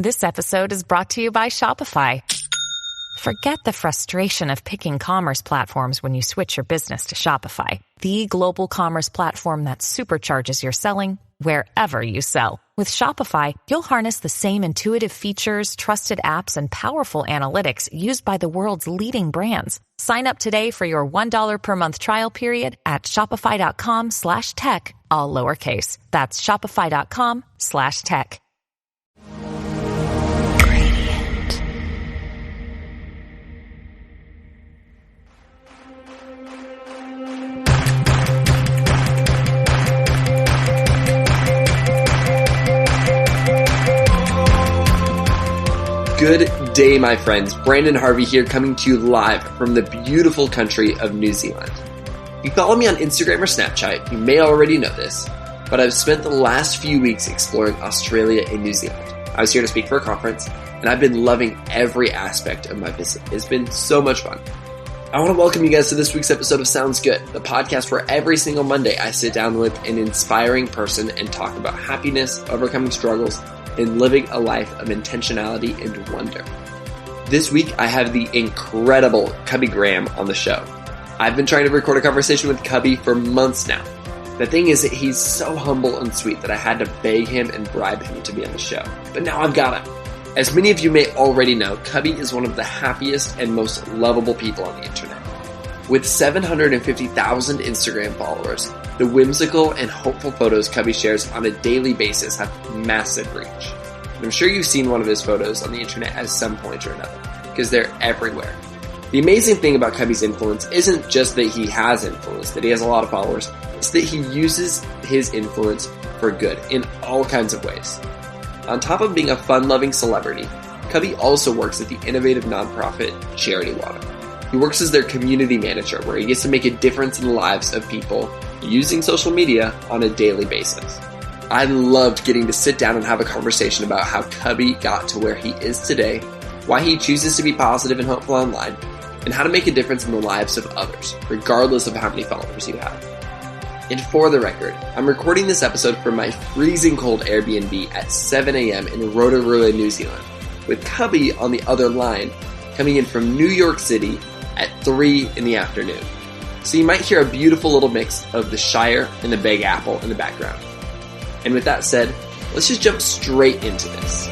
This episode is brought to you by Shopify. Forget the frustration of picking commerce platforms when you switch your business to Shopify, the global commerce platform that supercharges your selling wherever you sell. With Shopify, you'll harness the same intuitive features, trusted apps, and powerful analytics used by the world's leading brands. Sign up today for your $1 per month trial period at shopify.com/tech, all lowercase. That's shopify.com/tech. Good day, my friends. Brandon Harvey here, coming to you live from the beautiful country of New Zealand. If you follow me on Instagram or Snapchat, you may already know this, but I've spent the last few weeks exploring Australia and New Zealand. I was here to speak for a conference, and I've been loving every aspect of my visit. It's been so much fun. I want to welcome you guys to this week's episode of Sounds Good, the podcast where every single Monday I sit down with an inspiring person and talk about happiness, overcoming struggles, and living a life of intentionality and wonder. This week, I have the incredible Cubby Graham on the show. I've been trying to record a conversation with Cubby for months now. The thing is that he's so humble and sweet that I had to beg him and bribe him to be on the show. But now I've got him. As many of you may already know, Cubby is one of the happiest and most lovable people on the internet. With 750,000 Instagram followers, the whimsical and hopeful photos Cubby shares on a daily basis have massive reach. And I'm sure you've seen one of his photos on the internet at some point or another, because they're everywhere. The amazing thing about Cubby's influence isn't just that he has influence, that he has a lot of followers, it's that he uses his influence for good in all kinds of ways. On top of being a fun-loving celebrity, Cubby also works at the innovative nonprofit Charity Water. He works as their community manager, where he gets to make a difference in the lives of people using social media on a daily basis. I loved getting to sit down and have a conversation about how Cubby got to where he is today, why he chooses to be positive and hopeful online, and how to make a difference in the lives of others, regardless of how many followers you have. And for the record, I'm recording this episode from my freezing cold Airbnb at 7 a.m. in Rotorua, New Zealand, with Cubby on the other line, coming in from New York City at 3 in the afternoon. So you might hear a beautiful little mix of the Shire and the Big Apple in the background. And with that said, let's just jump straight into this.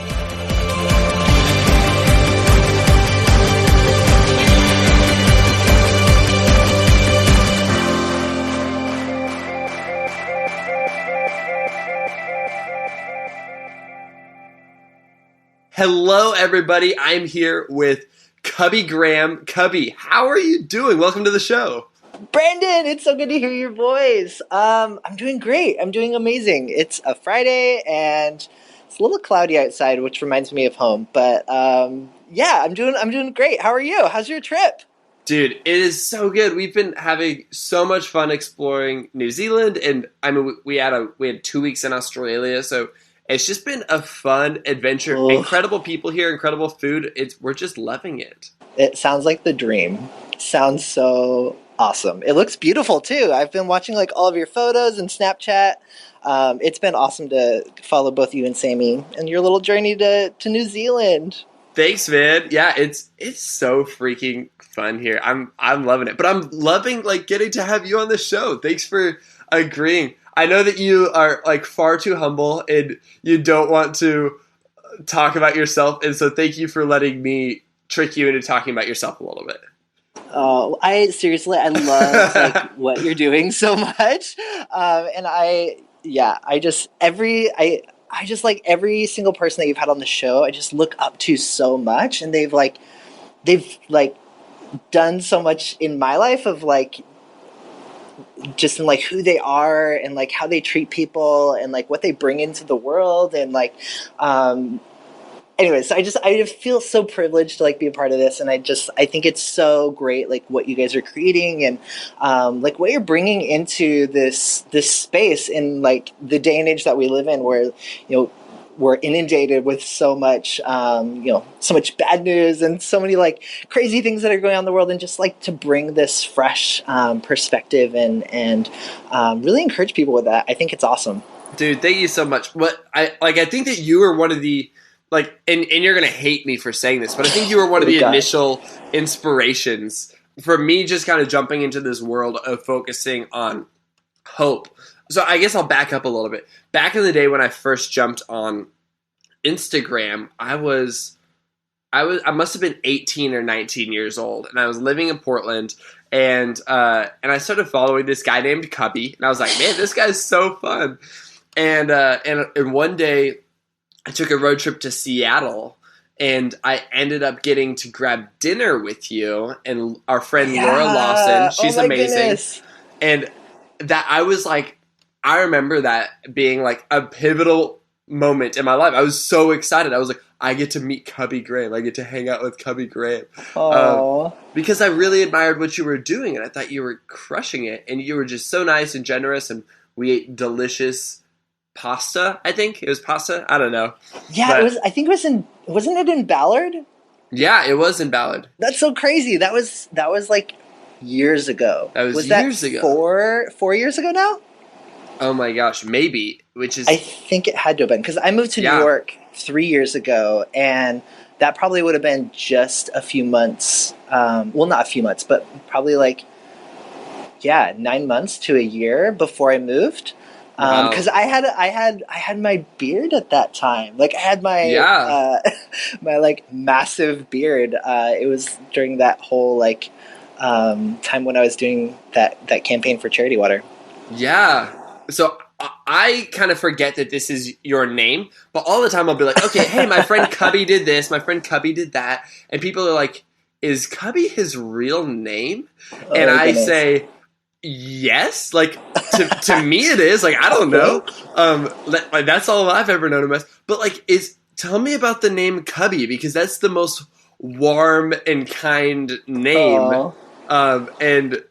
Hello, everybody. I'm here with Cubby Graham. Cubby, how are you doing? Welcome to the show. Brandon, it's so good to hear your voice. I'm doing great. I'm doing amazing. It's a Friday and it's a little cloudy outside, which reminds me of home. But yeah, I'm doing great. How are you? How's your trip? Dude, it is so good. We've been having so much fun exploring New Zealand, and I mean, we had 2 weeks in Australia, so it's just been a fun adventure. Oh. Incredible people here, incredible food. We're just loving it. It sounds like the dream. Sounds so awesome. It looks beautiful too. I've been watching like all of your photos and Snapchat. It's been awesome to follow both you and Sammy and your little journey to New Zealand. Thanks, man. Yeah, it's so freaking fun here. I'm loving it. But I'm loving like getting to have you on the show. Thanks for agreeing. I know that you are like far too humble and you don't want to talk about yourself, and so thank you for letting me trick you into talking about yourself a little bit. Oh, I love like what you're doing so much, and I just like every single person that you've had on the show, I just look up to so much, and they've done so much in my life of like just in like who they are and like how they treat people and like what they bring into the world and like anyways, I feel so privileged to like be a part of this, and I think it's so great like what you guys are creating and like what you're bringing into this space in like the day and age that we live in, where we're inundated with so much so much bad news and so many like crazy things that are going on in the world, and just like to bring this fresh perspective and really encourage people with that. I think it's awesome. Dude, thank you so much. I think that you are one of the and you're going to hate me for saying this, but I think you were one of the initial inspirations for me just kind of jumping into this world of focusing on hope. So I guess I'll back up a little bit. Back in the day when I first jumped on Instagram, I must have been 18 or 19 years old, and I was living in Portland, and I started following this guy named Cubby, and I was like, man, this guy's so fun. And one day I took a road trip to Seattle, and I ended up getting to grab dinner with you and our friend Laura Lawson. She's amazing. Goodness. And that I remember that being like a pivotal moment in my life. I was so excited. I was like, I get to meet Cubby Graham. I get to hang out with Cubby Graham. Because I really admired what you were doing, and I thought you were crushing it. And you were just so nice and generous, and we ate delicious pasta. I think it was pasta. I don't know. Yeah, but it was. I think it was wasn't it in Ballard? Yeah, it was in Ballard. That's so crazy. That was like years ago. That was years ago. 4 years ago now? Oh my gosh, maybe. I think it had to have been, because I moved to New York 3 years ago, and that probably would have been just a few months. Well, not a few months, but probably 9 months to a year before I moved. Because I had my beard at that time. Like I had my my massive beard. It was during that whole time when I was doing that campaign for Charity Water. Yeah. So I kind of forget that this is your name, but all the time I'll be like, okay, hey, my friend Cubby did this, my friend Cubby did that, and people are like, is Cubby his real name? And I say, yes, to me it is. I don't know. That's all I've ever known him as. But tell me about the name Cubby, because that's the most warm and kind name. And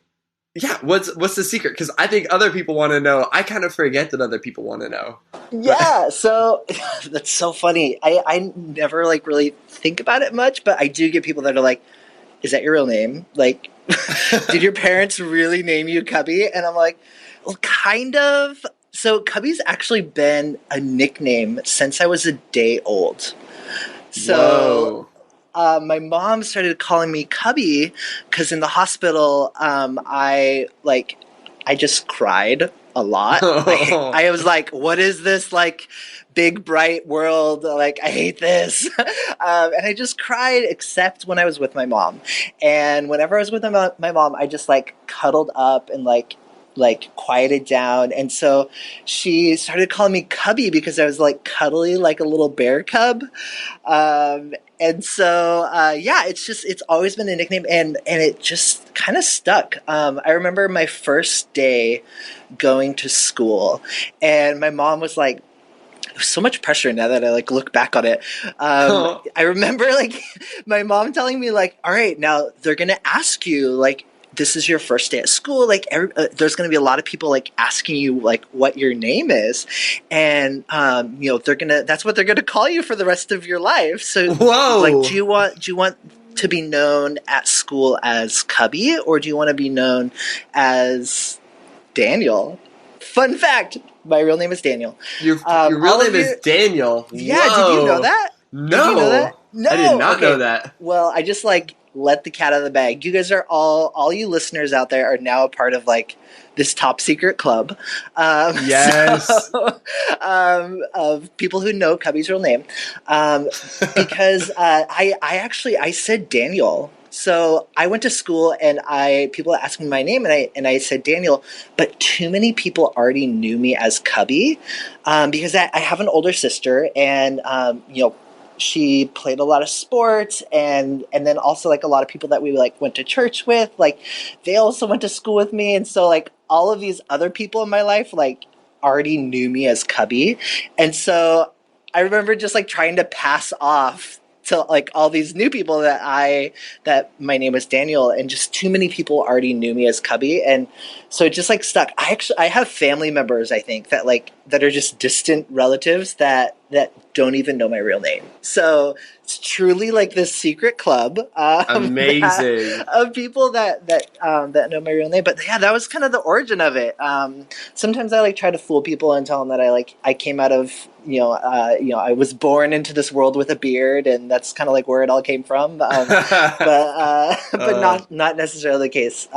yeah, what's the secret? Because I think other people want to know. I kind of forget that other people want to know. Yeah, so that's so funny. I never really think about it much, but I do get people that are like, "Is that your real name? Did your parents really name you Cubby?" And I'm like, well, kind of. So Cubby's actually been a nickname since I was a day old. So my mom started calling me Cubby because in the hospital, I just cried a lot. I was like, what is this big bright world? I hate this. And I just cried, except when I was with my mom. And whenever I was with my mom, I just cuddled up and quieted down. And so she started calling me Cubby because I was cuddly like a little bear cub. And so, it's always been a nickname, and it just kind of stuck. I remember my first day going to school, and my mom was like, there's so much pressure now that I look back on it. I remember my mom telling me all right, now they're going to ask you this is your first day at school. There's going to be a lot of people asking you what your name is, and that's what they're going to call you for the rest of your life. So, whoa, do you want to be known at school as Cubby, or do you want to be known as Daniel? Fun fact: my real name is Daniel. Your real name is Daniel. Yeah, whoa. Did you know that? No, did you know that? No, I did not know that. Well, I just let the cat out of the bag. You guys are all you listeners out there are now a part of this top secret club. Yes. Of people who know Cubby's real name. Because I said Daniel. So I went to school and people asked me my name and I said Daniel, but too many people already knew me as Cubby, because I have an older sister and she played a lot of sports, and then also a lot of people that we went to church with, they also went to school with me, and so all of these other people in my life already knew me as Cubby, and so I remember just trying to pass off to all these new people that my name was Daniel, and just too many people already knew me as Cubby, and so it just stuck. I have family members, I think, that that are just distant relatives that that don't even know my real name. So it's truly like this secret club Amazing. of people that know my real name. But yeah, that was kind of the origin of it. Sometimes I like try to fool people and tell them that I came out of I was born into this world with a beard, and that's kind of like where it all came from. But not necessarily the case.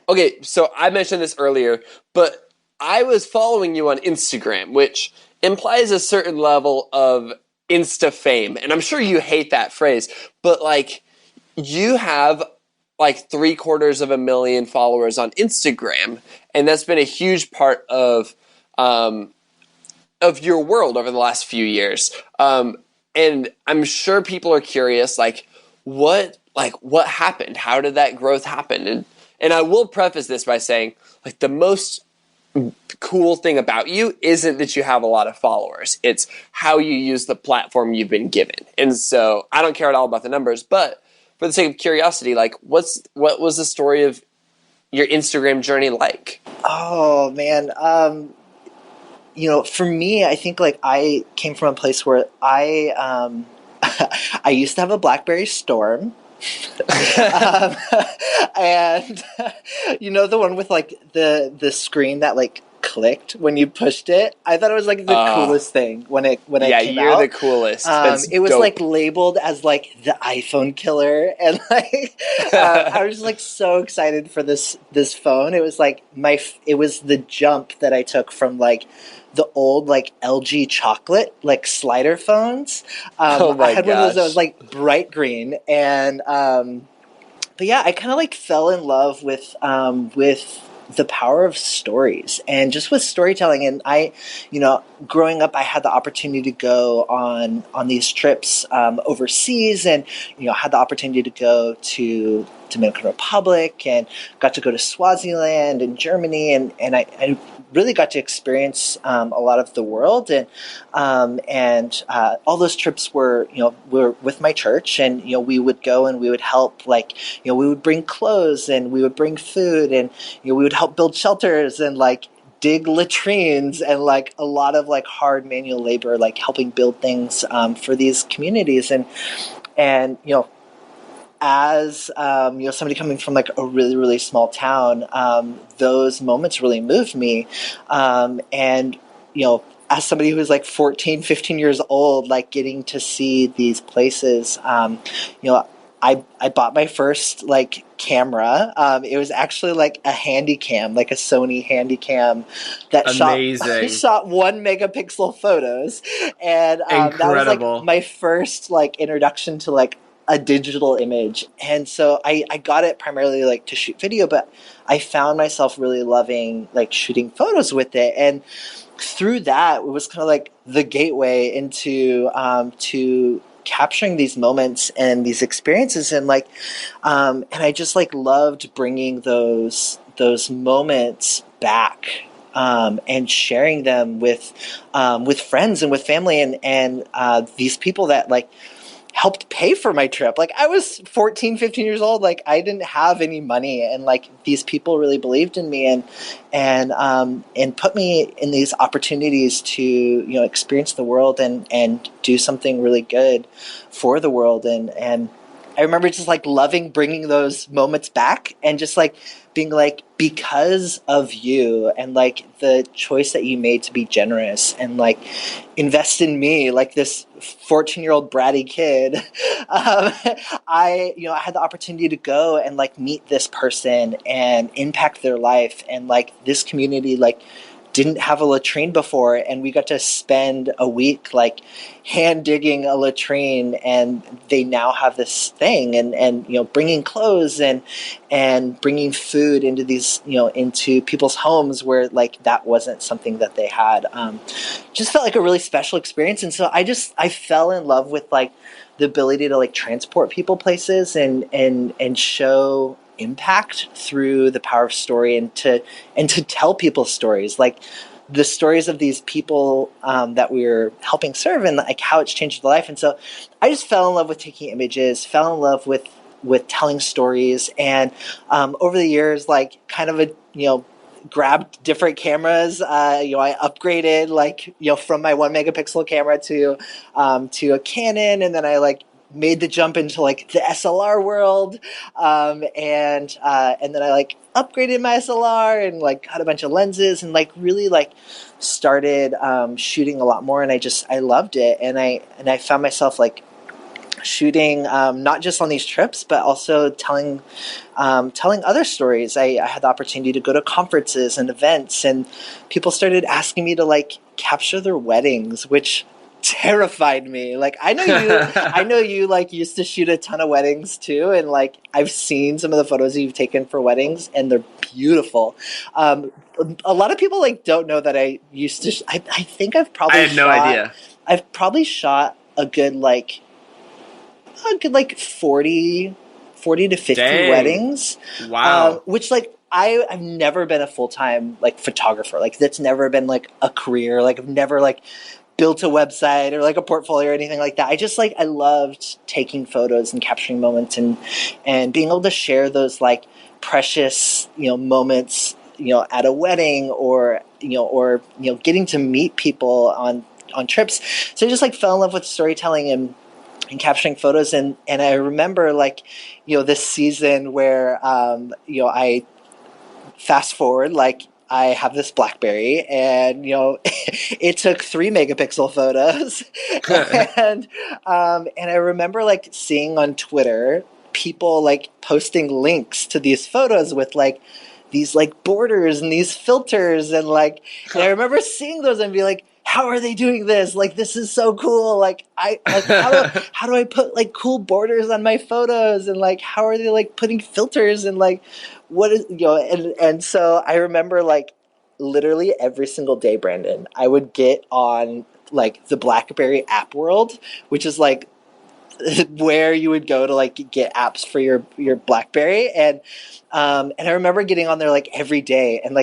Okay, so I mentioned this earlier, but I was following you on Instagram, which implies a certain level of Insta fame. And I'm sure you hate that phrase, but like you have like 750,000 followers on Instagram, and that's been a huge part of your world over the last few years. And I'm sure people are curious, like what happened? How did that growth happen? And I will preface this by saying, like, the most cool thing about you isn't that you have a lot of followers. It's how you use the platform you've been given. And so I don't care at all about the numbers, but for the sake of curiosity, like what was the story of your Instagram journey like? Oh man. For me, I think like I came from a place where I I used to have a BlackBerry Storm. And the one with like the screen that like clicked when you pushed it. I thought it was like the coolest thing when it came out. Yeah, you're the coolest. It was dope. like labeled as like the iPhone killer, and like I was like so excited for this phone. It was like it was the jump that I took from like the old like LG chocolate like slider phones. Oh my I had one of those that was gosh. like bright green, and but yeah, I kind of like fell in love with the power of stories and just with storytelling. And I, growing up, I had the opportunity to go on these trips overseas, and had the opportunity to go to Dominican Republic and got to go to Swaziland and Germany, and I really got to experience a lot of the world, and all those trips were with my church, and we would go and we would help, like we would bring clothes and we would bring food, and we would help build shelters and like dig latrines, and like a lot of like hard manual labor, like helping build things for these communities, and as somebody coming from like a really, really small town, those moments really moved me. And as somebody who's like 14, 15 years old, like getting to see these places, I bought my first like camera. It was actually like a Handycam, like a Sony Handycam that Amazing. shot 1 megapixel photos, and that was like my first like introduction to like a digital image. And so I got it primarily like to shoot video, but I found myself really loving like shooting photos with it, and through that it was kind of like the gateway into to capturing these moments and these experiences, and like and I just like loved bringing those moments back and sharing them with friends and with family, and these people that like helped pay for my trip. Like I was 14, 15 years old. Like I didn't have any money, and like these people really believed in me and put me in these opportunities to, experience the world and do something really good for the world. And I remember just like loving bringing those moments back and just like being like, because of you and like the choice that you made to be generous and like invest in me, like this 14-year-old bratty kid, I had the opportunity to go and like meet this person and impact their life, and like this community like didn't have a latrine before, and we got to spend a week like hand digging a latrine, and they now have this thing, and bringing clothes and bringing food into these into people's homes where like that wasn't something that they had. Just felt like a really special experience, and so I fell in love with like the ability to like transport people places and show impact through the power of story, and to tell people stories, like the stories of these people that we were helping serve, and like how it's changed their life. And so I just fell in love with taking images, fell in love with telling stories, and over the years, like kind of grabbed different cameras. I upgraded from my 1 megapixel camera to a Canon, and then I made the jump into the SLR world, and then I upgraded my SLR and got a bunch of lenses and really started shooting a lot more, and I loved it, and I found myself shooting not just on these trips but also telling other stories. I had the opportunity to go to conferences and events, and people started asking me to capture their weddings, which terrified me. I know you used to shoot a ton of weddings too, and I've seen some of the photos that you've taken for weddings, and they're beautiful. A lot of people don't know that I used to. I think I've probably I had no idea. I've probably shot a good 40 to 50 Dang. Weddings. Wow. Which I've never been a full-time photographer. That's never been a career. I've never built a website or a portfolio or anything like that. I just I loved taking photos and capturing moments and being able to share those precious moments at a wedding or getting to meet people on trips. So I just fell in love with storytelling and capturing photos, and I remember this season where I fast forward, I have this BlackBerry, and it took 3 megapixel photos, and I remember seeing on Twitter people posting links to these photos with these borders and these filters, and I remember seeing those and be like, how are they doing this? This is so cool. How do I put cool borders on my photos? And how are they putting filters and what is, and so I remember literally every single day, Brandon, I would get on the BlackBerry app world, which is where you would go to get apps for your BlackBerry. And I remember getting on there every day, and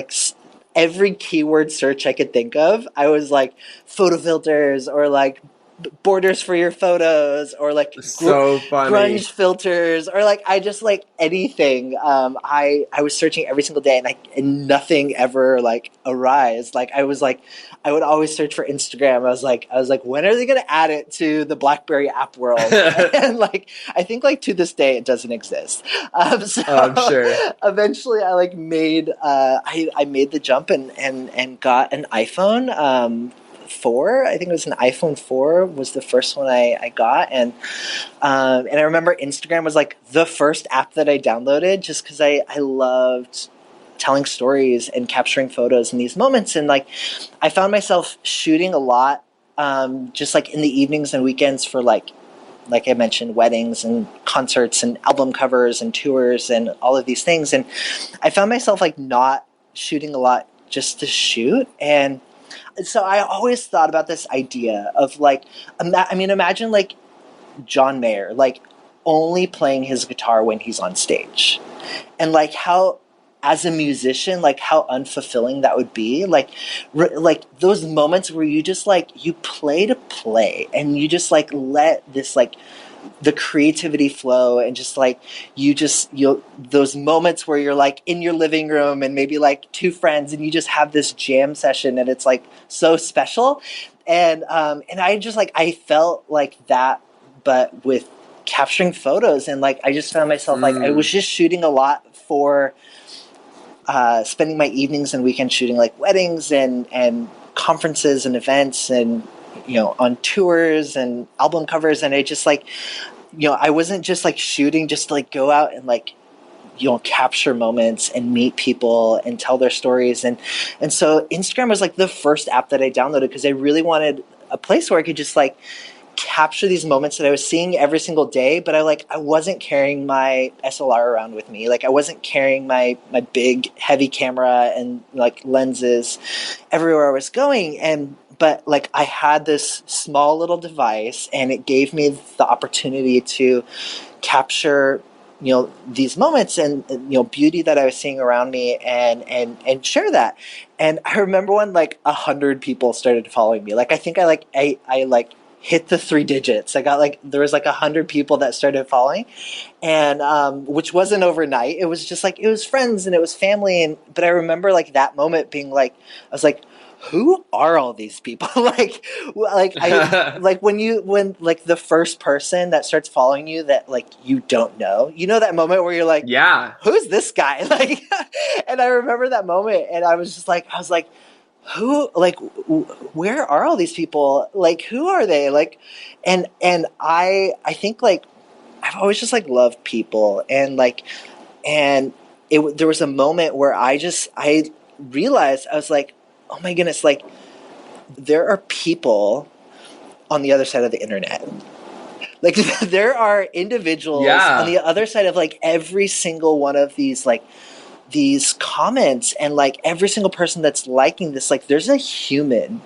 every keyword search I could think of, I was photo filters or borders for your photos or so funny grunge filters or I just anything. I was searching every single day, and nothing ever arise. I would always search for Instagram. I was like, when are they going to add it to the BlackBerry app world? And I think to this day it doesn't exist. So I'm sure. Eventually I made I made the jump and got an iPhone. 4. I think it was an iPhone 4 was the first one I got, and I remember Instagram was the first app that I downloaded just because I loved telling stories and capturing photos in these moments, and I found myself shooting a lot just in the evenings and weekends for like I mentioned, weddings and concerts and album covers and tours and all of these things, and I found myself not shooting a lot just to shoot. And so I always thought about this idea of imagine John Mayer only playing his guitar when he's on stage, and how as a musician how unfulfilling that would be, those moments where you just you play to play and you just let this the creativity flow, and just you those moments where you're in your living room and maybe two friends and you just have this jam session and it's so special. And I just I felt that, but with capturing photos, and I just found myself I was just shooting a lot for spending my evenings and weekends shooting weddings and conferences and events and on tours and album covers, and I just I wasn't just shooting just to go out and capture moments and meet people and tell their stories, and so Instagram was the first app that I downloaded because I really wanted a place where I could just capture these moments that I was seeing every single day, but I wasn't carrying my SLR around with me. I wasn't carrying my big heavy camera and lenses everywhere I was going, but I had this small little device, and it gave me the opportunity to capture these moments and beauty that I was seeing around me, and share that. And I remember when 100 people started following me. I think I hit the 3 digits. I got like, there was like 100 people that started following, and which wasn't overnight. It was just like, it was friends and it was family. And but I remember like that moment being like, I was like, who are all these people? like I like when like the first person that starts following you that like you don't know, that moment where you're like, Yeah. who's this guy? Like, and I remember that moment, and I was like, who, like, where are all these people? Like, who are they? Like, and I think like I've always just like loved people, and like, and there was a moment where I realized, I was like, oh my goodness, like there are people on the other side of the internet. Like there are individuals on the other side of like every single one of these comments, and like every single person that's liking this, like there's a human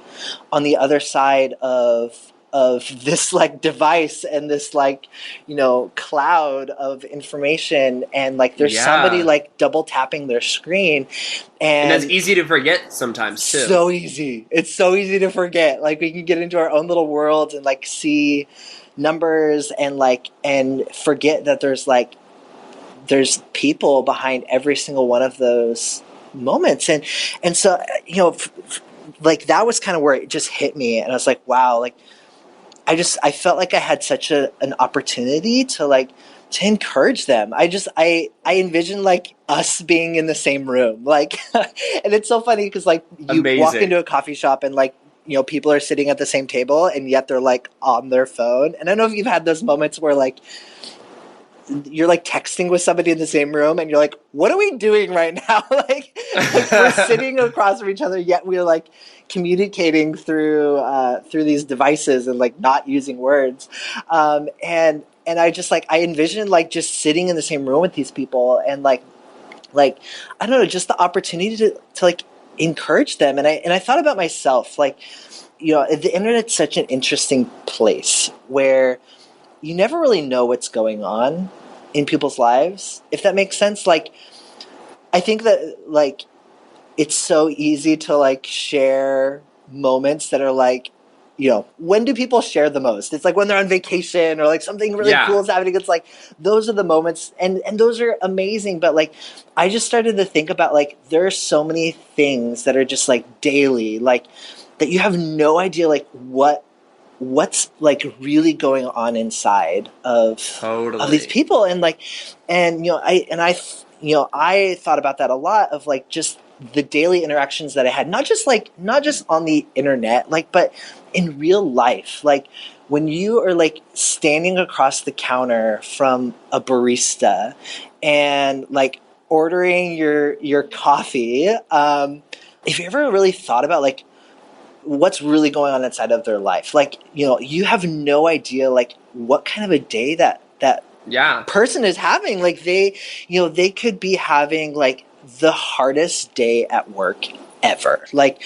on the other side of this like device and this like cloud of information, and like there's somebody like double tapping their screen, and that's easy to forget sometimes too. So easy. It's so easy to forget. Like we can get into our own little worlds and like see numbers and forget that there's people behind every single one of those moments. And so, like that was kind of where it just hit me. And I was like, wow, like I felt like I had such an opportunity to encourage them. I envisioned like us being in the same room, like, and it's so funny because like you walk into a coffee shop and like, people are sitting at the same table and yet they're like on their phone. And I don't know if you've had those moments where like, you're like texting with somebody in the same room and you're like, what are we doing right now? like we're sitting across from each other, yet we're like communicating through these devices and like not using words. And I just like, I envisioned like just sitting in the same room with these people and like, I don't know, just the opportunity to like encourage them. And I thought about myself, like, the internet's such an interesting place where you never really know what's going on in people's lives, if that makes sense. Like, I think that like it's so easy to like share moments that are like, when do people share the most? It's like when they're on vacation or like something really cool is happening. It's like those are the moments, and those are amazing. But like, I just started to think about like there are so many things that are just like daily, like that you have no idea like what's like really going on inside of these people. And like, and I thought about that a lot, of like just the daily interactions that I had, not just on the internet, like, but in real life. Like when you are like standing across the counter from a barista and like ordering your coffee, if you ever really thought about like what's really going on inside of their life, like, you have no idea like what kind of a day that person is having. Like they could be having like the hardest day at work ever. Like,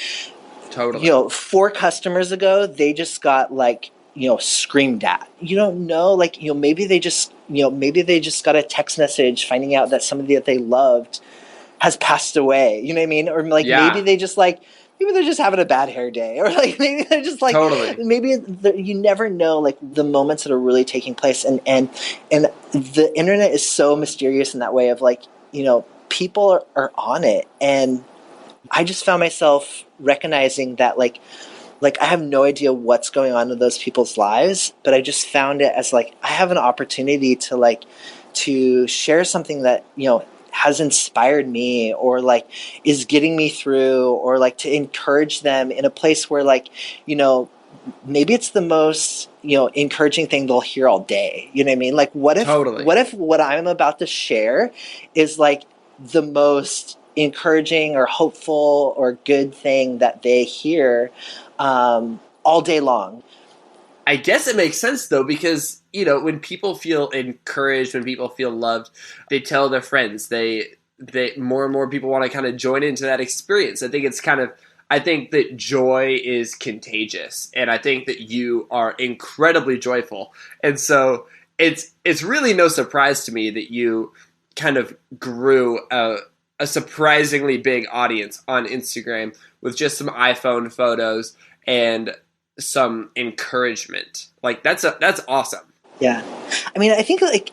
totally. 4 customers ago, they just got like, screamed at. You don't know, like, maybe they just got a text message finding out that somebody that they loved has passed away. You know what I mean? Or like maybe they're just having a bad hair day, or like maybe they're just like, maybe you never know like the moments that are really taking place. And the internet is so mysterious in that way of like, people are on it. And I just found myself recognizing that like I have no idea what's going on in those people's lives, but I just found it as like, I have an opportunity to share something that, has inspired me, or like is getting me through, or like to encourage them in a place where like, maybe it's the most, encouraging thing they'll hear all day. You know what I mean? Like what if what I'm about to share is like the most encouraging or hopeful or good thing that they hear all day long. I guess it makes sense though, because when people feel encouraged, when people feel loved, they tell their friends. They more and more people want to kind of join into that experience. I think that joy is contagious, and I think that you are incredibly joyful, and so it's really no surprise to me that you kind of grew a surprisingly big audience on Instagram with just some iPhone photos and some encouragement. Like that's awesome. Yeah. I mean, I think like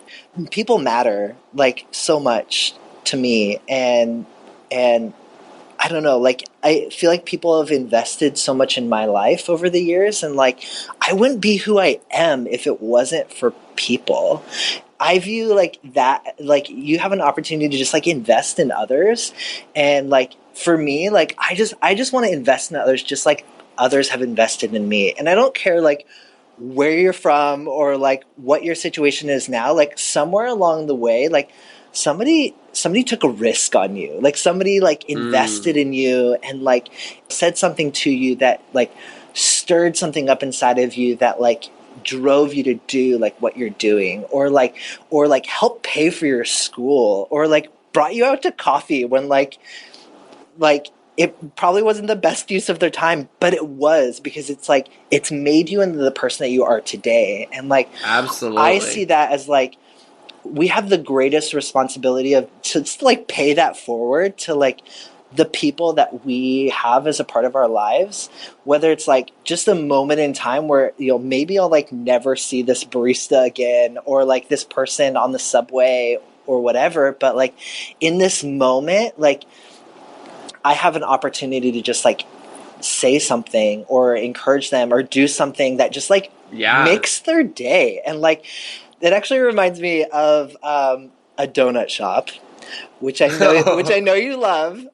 people matter like so much to me, and I don't know, like I feel like people have invested so much in my life over the years, and like I wouldn't be who I am if it wasn't for people. I view like that, like you have an opportunity to just like invest in others, and like for me, like I just want to invest in others just like others have invested in me, and I don't care like where you're from or like what your situation is now. Like somewhere along the way, like somebody took a risk on you, like somebody like invested in you and like said something to you that like stirred something up inside of you that like drove you to do like what you're doing, or like help pay for your school, or like brought you out to coffee when like it probably wasn't the best use of their time, but it was, because it's like it's made you into the person that you are today. And like Absolutely. I see that as like we have the greatest responsibility of to just like pay that forward to like the people that we have as a part of our lives, whether it's like just a moment in time where, you know, maybe I'll like never see this barista again, or like this person on the subway or whatever, but like in this moment, like I have an opportunity to just like say something or encourage them or do something that just like makes their day. And like it actually reminds me of a donut shop, which I know you love,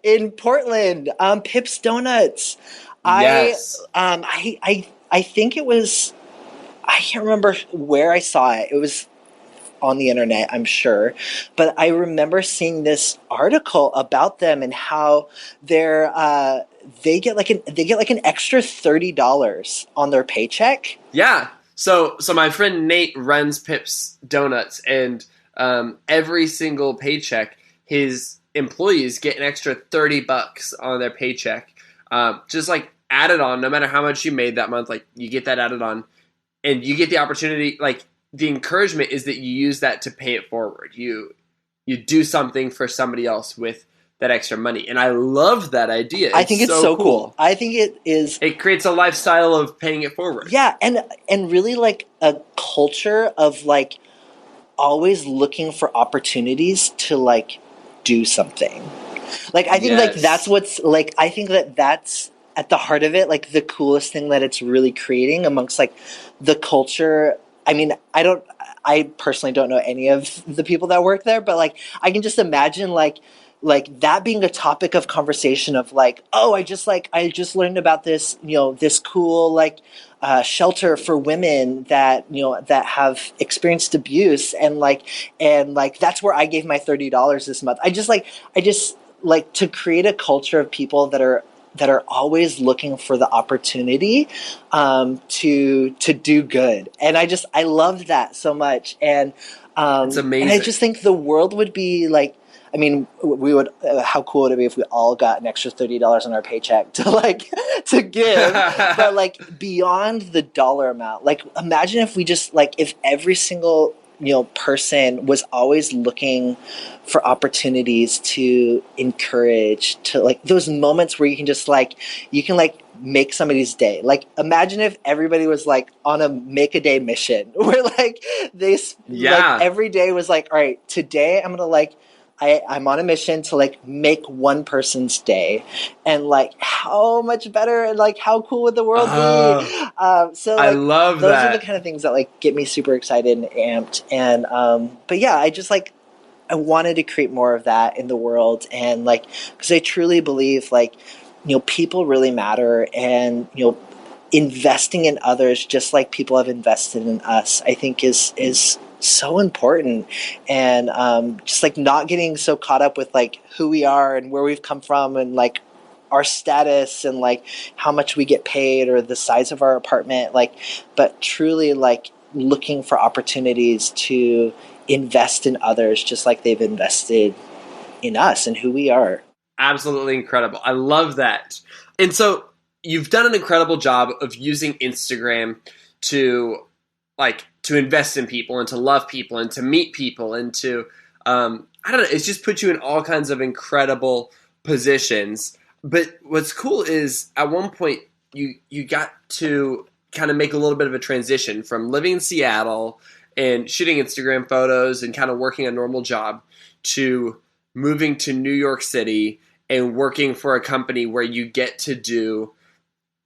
in Portland, Pip's Donuts. Yes. I think it was, I can't remember where I saw it. It was on the internet, I'm sure, but I remember seeing this article about them and how they get like an extra $30 on their paycheck. Yeah. So my friend Nate runs Pip's Donuts, and every single paycheck, his employees get an extra $30 on their paycheck, just like added on. No matter how much you made that month, like you get that added on, and you get the opportunity. Like the encouragement is that you use that to pay it forward. You do something for somebody else with that extra money, and I love that idea. I think it's so cool. I think it is. It creates a lifestyle of paying it forward. Yeah, and really like a culture of like always looking for opportunities to like do something. Like I think like that's what's like, I think that's at the heart of it, like the coolest thing that it's really creating amongst like the culture. I mean, I personally don't know any of the people that work there, but like I can just imagine like that being a topic of conversation of like, oh, I just learned about this, you know, this cool like shelter for women that, you know, that have experienced abuse, and like that's where I gave my $30 this month. I just like to create a culture of people that are always looking for the opportunity to do good. And I love that so much. And it's amazing. And I just think the world would be like, I mean, we would. How cool would it be if we all got an extra $30 on our paycheck to give? But like beyond the dollar amount, like imagine if we just like if every single, you know, person was always looking for opportunities to encourage, to like those moments where you can just like make somebody's day. Like imagine if everybody was like on a make a day mission where like like every day was like, all right, today I'm gonna like I'm on a mission to like make one person's day, and like how much better and like how cool would the world be? So like, I love those that. are the kind of things that like get me super excited and amped. And but yeah, I wanted to create more of that in the world, and like because I truly believe like, you know, people really matter, and you know, investing in others just like people have invested in us, I think is so important. And just like not getting so caught up with like who we are and where we've come from and like our status and like how much we get paid or the size of our apartment, like, but truly like looking for opportunities to invest in others just like they've invested in us and who we are. Absolutely incredible. I love that. And so you've done an incredible job of using Instagram to invest in people and to love people and to meet people and to, I don't know, it's just put you in all kinds of incredible positions. But what's cool is at one point you got to kind of make a little bit of a transition from living in Seattle and shooting Instagram photos and kind of working a normal job to moving to New York City and working for a company where you get to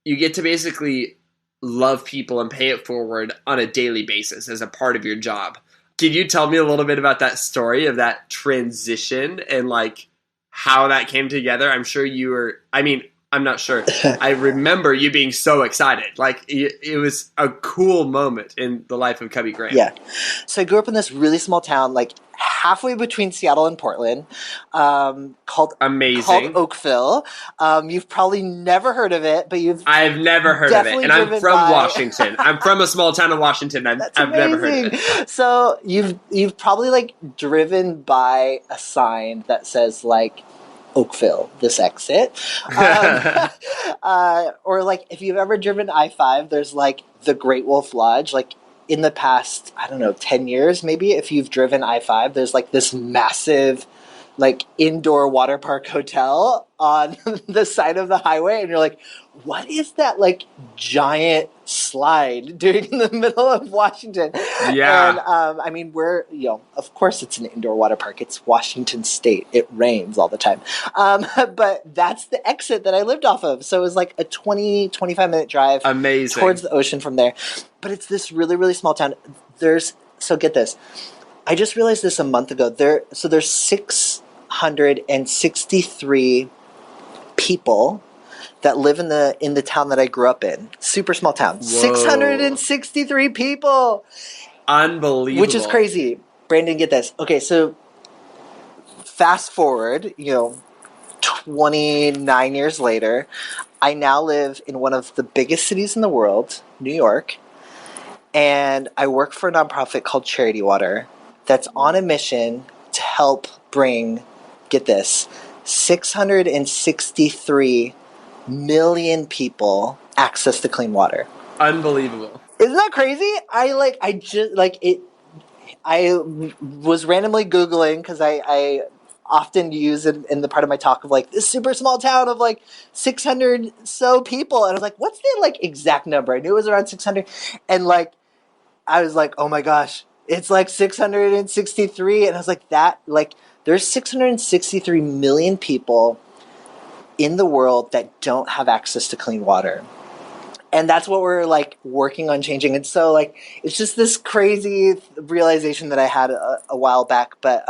basically love people and pay it forward on a daily basis as a part of your job. Can you tell me a little bit about that story of that transition and like how that came together? I'm sure you were, I'm not sure. I remember you being so excited. Like it was a cool moment in the life of Cubby Graham. Yeah. So I grew up in this really small town, like halfway between Seattle and Portland, called Oakville. You've probably never heard of it, but I've never heard of it, and I'm from Washington. I'm from a small town in Washington. I've never heard of it. So you've probably like driven by a sign that says like Oakville, this exit, or like if you've ever driven I-5, there's like the Great Wolf Lodge, like. In the past, 10 years, maybe, if you've driven I-5, there's like this massive, like indoor water park hotel on the side of the highway. And you're like, what is that like giant slide doing in the middle of Washington? Yeah. And we're, of course it's an indoor water park. It's Washington State. It rains all the time. But that's the exit that I lived off of. So it was like a 25-minute drive. Amazing. Towards the ocean from there. But it's this really, really small town. So get this. I just realized this a month ago. There's 663 people that live in the town that I grew up in. Super small town. Whoa. 663 people. Unbelievable. Which is crazy. Brandon, get this. Okay, so fast forward, 29 years later, I now live in one of the biggest cities in the world, New York, and I work for a nonprofit called Charity Water that's on a mission to help bring, get this, 663 million people access to clean water. Unbelievable. Isn't that crazy? I was randomly Googling because I often use it in the part of my talk of like this super small town of like 600 so people, and I was like, what's the like exact number? I knew it was around 600, and like I was like, oh my gosh, it's like 663, and I was like, that like there's 663 million people in the world that don't have access to clean water. And that's what we're like working on changing. And so like, it's just this crazy realization that I had a while back. But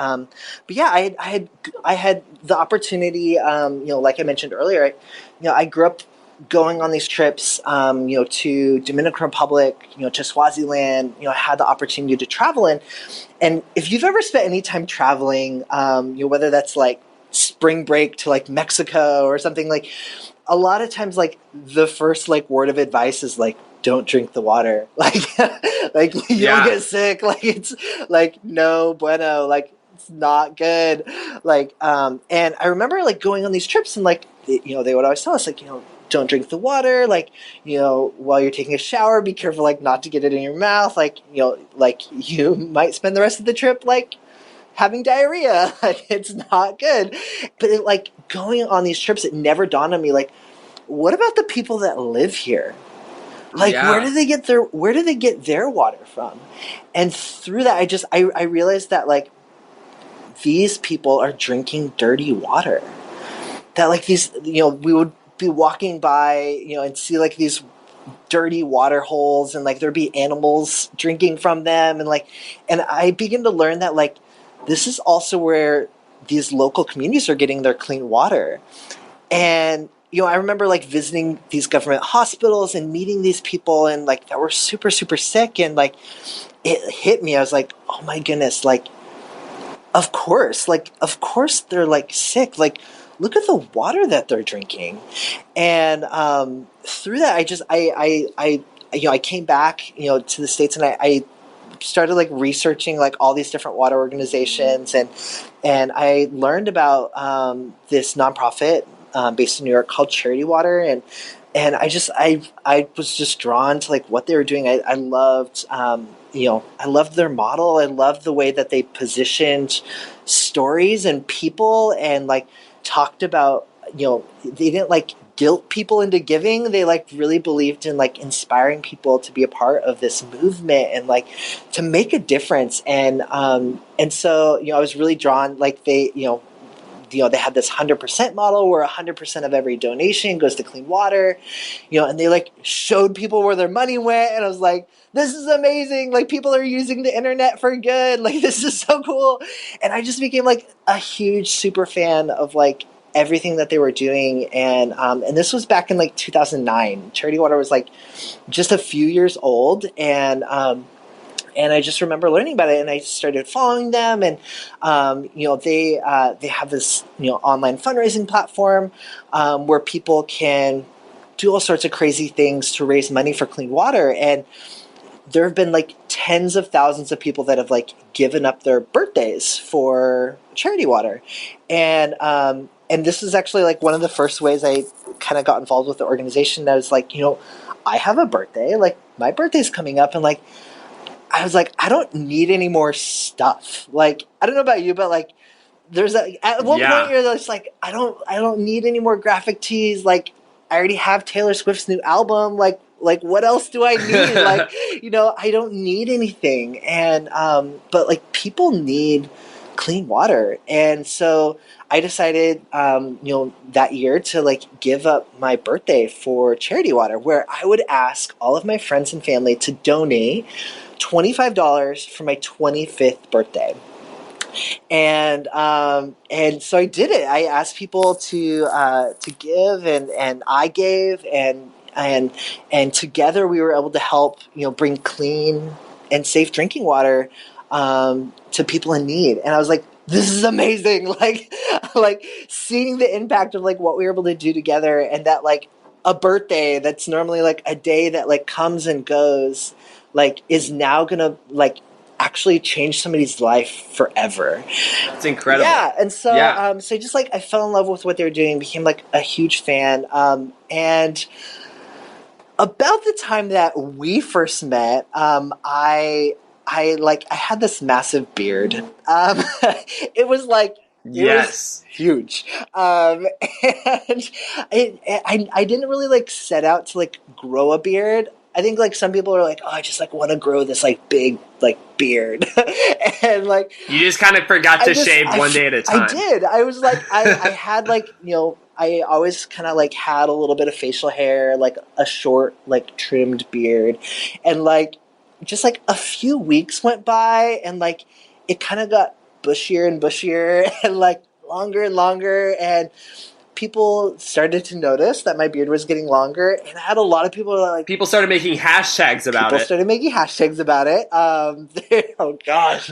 yeah, I had the opportunity, like I mentioned earlier, I grew up going on these trips, to Dominican Republic, to Swaziland, I had the opportunity to travel in. And if you've ever spent any time traveling, whether that's like spring break to like Mexico or something, like a lot of times like the first like word of advice is like, don't drink the water. Like, you'll get sick. Like it's like, no bueno, like it's not good. Like, and I remember like going on these trips and like, they would always tell us like, don't drink the water. Like, while you're taking a shower, be careful, like not to get it in your mouth. Like, like you might spend the rest of the trip, like, having diarrhea. Like, it's not good. But it, like going on these trips, it never dawned on me, like, what about the people that live here? Like, where do they get their water from? And through that, I realized that like these people are drinking dirty water. That like these, we would be walking by, and see like these dirty water holes, and like there'd be animals drinking from them, and I begin to learn that like this is also where these local communities are getting their clean water. And I remember like visiting these government hospitals and meeting these people, and like that were super, super sick, and like it hit me. I was like, oh my goodness, like of course they're like sick. Like, look at the water that they're drinking. And through that, I came back, to the States, and I started like researching like all these different water organizations, and I learned about this nonprofit based in New York called Charity Water, and I was just drawn to like what they were doing. I loved I loved their model. I loved the way that they positioned stories and people, and like talked about they didn't like guilt people into giving. They like really believed in like inspiring people to be a part of this movement and like to make a difference. And so, you know, I was really drawn, like they had this 100% model where 100% of every donation goes to clean water, you know, and they like showed people where their money went. And I was like, this is amazing. Like people are using the internet for good. Like this is so cool. And I just became like a huge super fan of like everything that they were doing. And this was back in like 2009. Charity Water was like just a few years old. And I just remember learning about it, and I started following them. And you know, they have this, you know, online fundraising platform where people can do all sorts of crazy things to raise money for clean water. And there have been like tens of thousands of people that have like given up their birthdays for Charity Water. And this is actually like one of the first ways I kind of got involved with the organization. I was like, you know, I have a birthday, like my birthday's coming up, and like I was like, I don't need any more stuff. Like, I don't know about you, but like, at one point you're just like, I don't need any more graphic tees. Like, I already have Taylor Swift's new album. Like what else do I need? Like, you know, I don't need anything. And, but like people need clean water. And so I decided, you know, that year to like give up my birthday for Charity Water, where I would ask all of my friends and family to donate $25 for my 25th birthday. And so I did it. I asked people to give, and I gave, and together we were able to help, you know, bring clean and safe drinking water to people in need. And I was like, this is amazing. Like seeing the impact of like what we were able to do together, and that like a birthday that's normally like a day that like comes and goes, like is now gonna like actually change somebody's life forever. It's incredible. Yeah. And so so just like I fell in love with what they were doing, became like a huge fan. And about the time that we first met, I had this massive beard. It was like, it was huge. And I didn't really like set out to like grow a beard. I think like some people are like, oh, I just like want to grow this like big like beard. And like you just kind of forgot to shave one day at a time. I did. I was like, I had like, you know, I always kind of like had a little bit of facial hair, like a short like trimmed beard. And like just like a few weeks went by, and like it kind of got bushier and bushier and like longer and longer, and people started to notice that my beard was getting longer, and I had a lot of people like... People started making hashtags about it. People started making hashtags about it. Oh, gosh.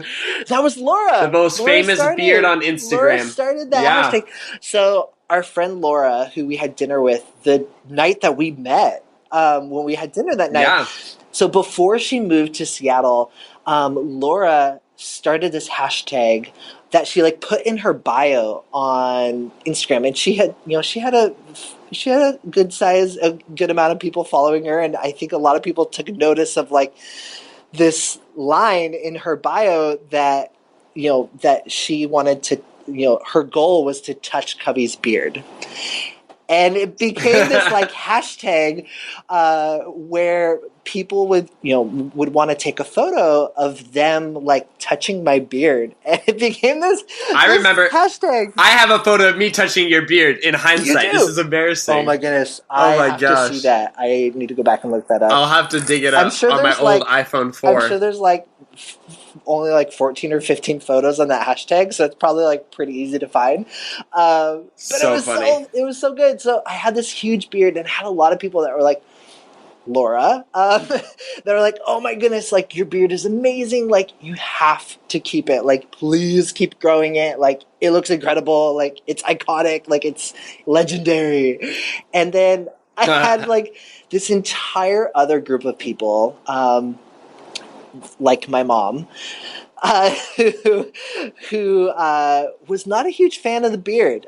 That was Laura. The most famous beard on Instagram. Laura started that hashtag. So our friend Laura, who we had dinner with the night that we met, when we had dinner that night. Yeah. So before she moved to Seattle, Laura started this hashtag that she like put in her bio on Instagram, and she had a good amount of people following her, and I think a lot of people took notice of like this line in her bio that, you know, that she wanted to, you know, her goal was to touch Cubby's beard. And it became this like hashtag where people would want to take a photo of them like touching my beard, and it became this. I remember hashtag. I have a photo of me touching your beard. In hindsight, this is embarrassing. Oh my goodness! I have to see that. I need to go back and look that up. I'll have to dig it up on my old iPhone 4. I'm sure there's like only like 14 or 15 photos on that hashtag, so it's probably like pretty easy to find. But so funny. It was so good. So I had this huge beard, and had a lot of people that were like, Laura, they're like, oh my goodness, like your beard is amazing, like you have to keep it, like please keep growing it, like it looks incredible, like it's iconic, like it's legendary. And then I had like this entire other group of people, like my mom, who was not a huge fan of the beard.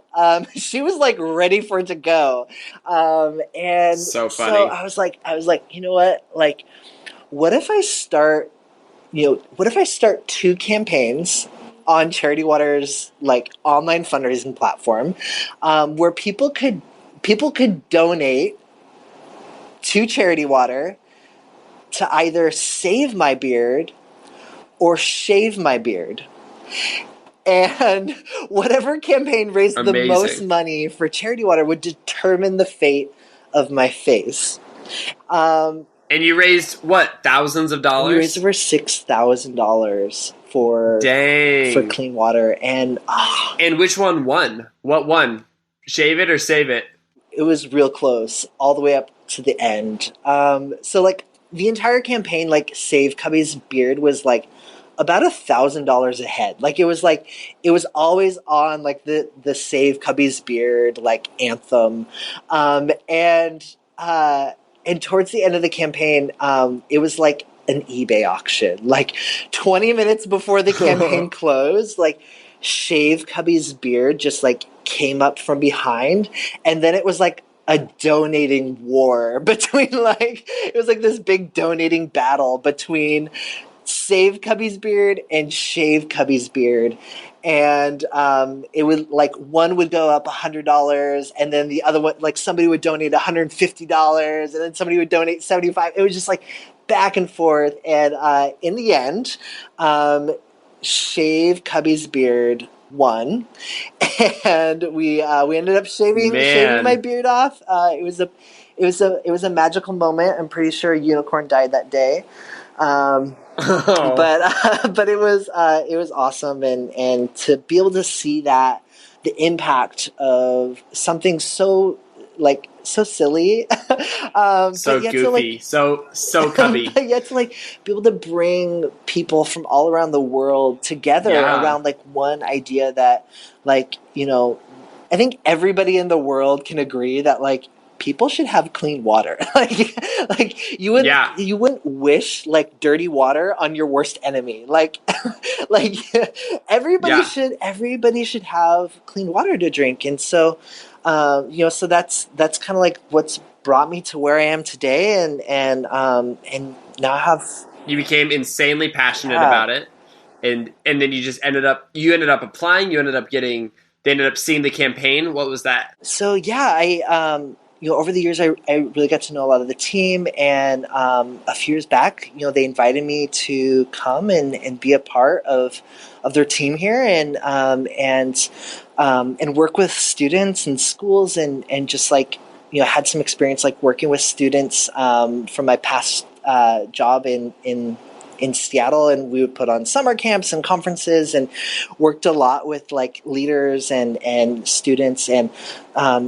She was like ready for it to go. And so funny. So I was like, you know what? Like, what if I start 2 campaigns on Charity Water's like online fundraising platform, where people could people could donate to Charity Water to either save my beard or shave my beard. And whatever campaign raised the most money for Charity Water would determine the fate of my face. And you raised, what, thousands of dollars? We raised over $6,000 for clean water. And which one won? What won? Shave it or save it? It was real close, all the way up to the end. So, like, the entire campaign, like, Save Cubby's Beard was, like, about $1,000 a head. Like, it was always on, like, the Save Cubby's Beard, like, anthem. And towards the end of the campaign, it was like an eBay auction. Like, 20 minutes before the campaign closed, like, Shave Cubby's Beard just, like, came up from behind, and then it was like a donating war between, like, it was like this big donating battle between Save Cubby's Beard and Shave Cubby's Beard. And it would, like, one would go up $100, and then the other one, like, somebody would donate $150, and then somebody would donate $75. It was just like back and forth. And in the end, Shave Cubby's Beard won, and we ended up shaving my beard off. It was a magical moment. I'm pretty sure a unicorn died that day. But it was awesome, and to be able to see that, the impact of something so silly, so goofy, so Cubby. But yet to, like, be able to bring people from all around the world together around, like, one idea that, like, you know, I think everybody in the world can agree that, like, people should have clean water. like you wouldn't wish, like, dirty water on your worst enemy. Like everybody should have clean water to drink. And so so that's kind of like what's brought me to where I am today, and now I have. You became insanely passionate about it, and then you just ended up applying. They ended up seeing the campaign. What was that? So I over the years, I really got to know a lot of the team, and a few years back, they invited me to come and be a part of their team here, and work with students and schools, and just, like, had some experience, like, working with students from my past job in Seattle, and we would put on summer camps and conferences, and worked a lot with, like, leaders and students. And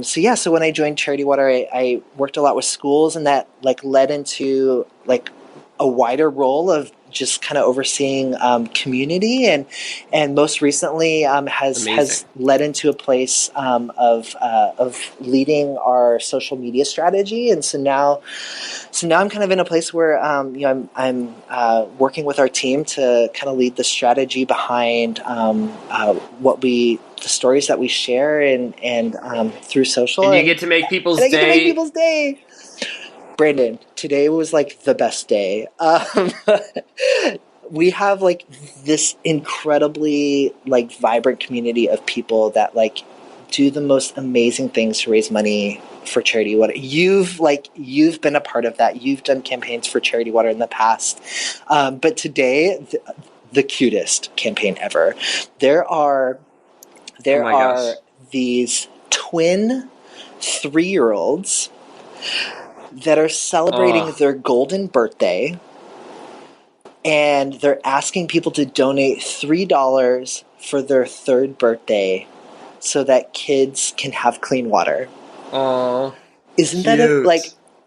so when I joined Charity Water, I worked a lot with schools, and that, like, led into, like, a wider role of just kind of overseeing community, and most recently has led into a place of leading our social media strategy. And so now I'm kind of in a place where I'm working with our team to kind of lead the strategy behind the stories that we share and through social. And you get to make people's day. Brandon, today was, like, the best day. We have, like, this incredibly, like, vibrant community of people that, like, do the most amazing things to raise money for Charity Water. You've been a part of that. You've done campaigns for Charity Water in the past. But today, the cutest campaign ever. There are these twin 3-year-olds that are celebrating their golden birthday, and they're asking people to donate $3 for their 3rd birthday so that kids can have clean water. Aww. Isn't that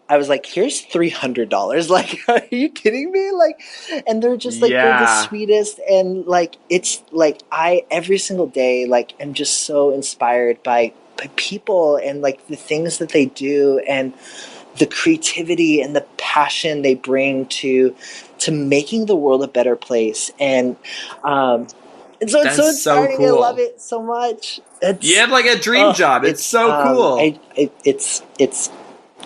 I was like, here's $300. Like, are you kidding me? Like, and they're just, like, they're the sweetest. And, like, it's like, every single day, like, I'm just so inspired by people and, like, the things that they do, and the creativity and the passion they bring to making the world a better place. And so it's so inspiring. So cool. I love it so much. You have, like, a dream job. It's so cool. It's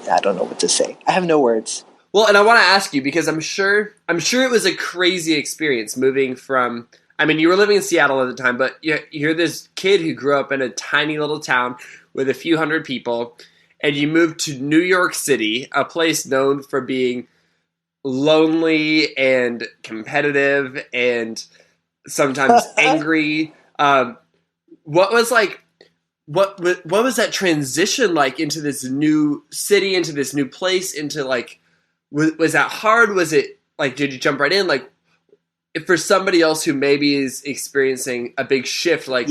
I don't know what to say. I have no words. Well, and I want to ask you, because I'm sure it was a crazy experience moving from, I mean, you were living in Seattle at the time, but you're this kid who grew up in a tiny little town with a few hundred people, and you moved to New York City, a place known for being lonely and competitive and sometimes angry. What was like, what was that transition like into this new city, into this new place, into like, was that hard? Was it like, did you jump right in? Like, if for somebody else who maybe is experiencing a big shift, like,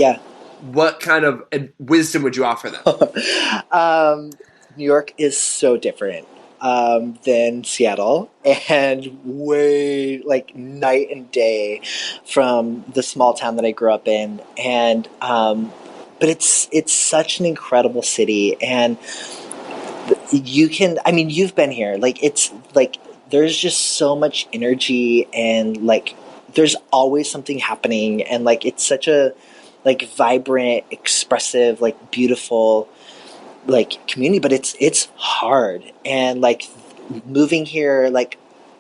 what kind of wisdom would you offer them? New York is so different than Seattle, and way like night and day from the small town that I grew up in. And but it's such an incredible city, and you've been here. Like, it's like there's just so much energy, and like there's always something happening, and like it's such a like vibrant, expressive, like beautiful like community. But it's hard, and like moving here, like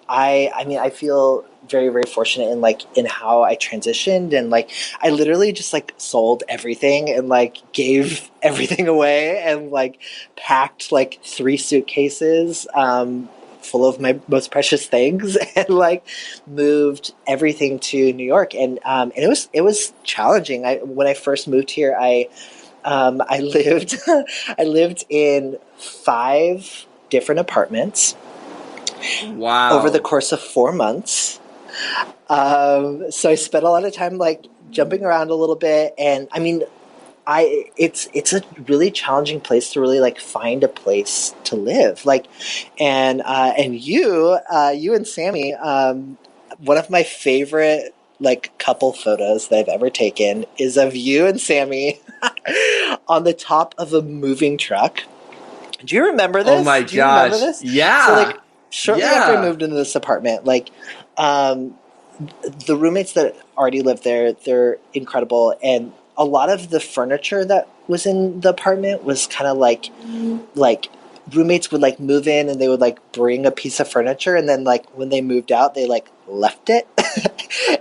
I feel very, very fortunate in like in how I transitioned, and like I literally just like sold everything and like gave everything away, and like packed like 3 suitcases full of my most precious things, and like moved everything to New York. And it was challenging. When I first moved here, I lived I lived in 5 different apartments. Wow. Over the course of 4 months. So I spent a lot of time like jumping around a little bit, and I mean, it's a really challenging place to really like find a place to live. Like, and you and Sammy, one of my favorite like couple photos that I've ever taken is of you and Sammy on the top of a moving truck. Do you remember this? Oh my Do you remember gosh. this? Yeah. So like shortly after I moved into this apartment, like the roommates that already lived there, they're incredible, and a lot of the furniture that was in the apartment was kind of like roommates would like move in and they would like bring a piece of furniture, and then like when they moved out they like left it.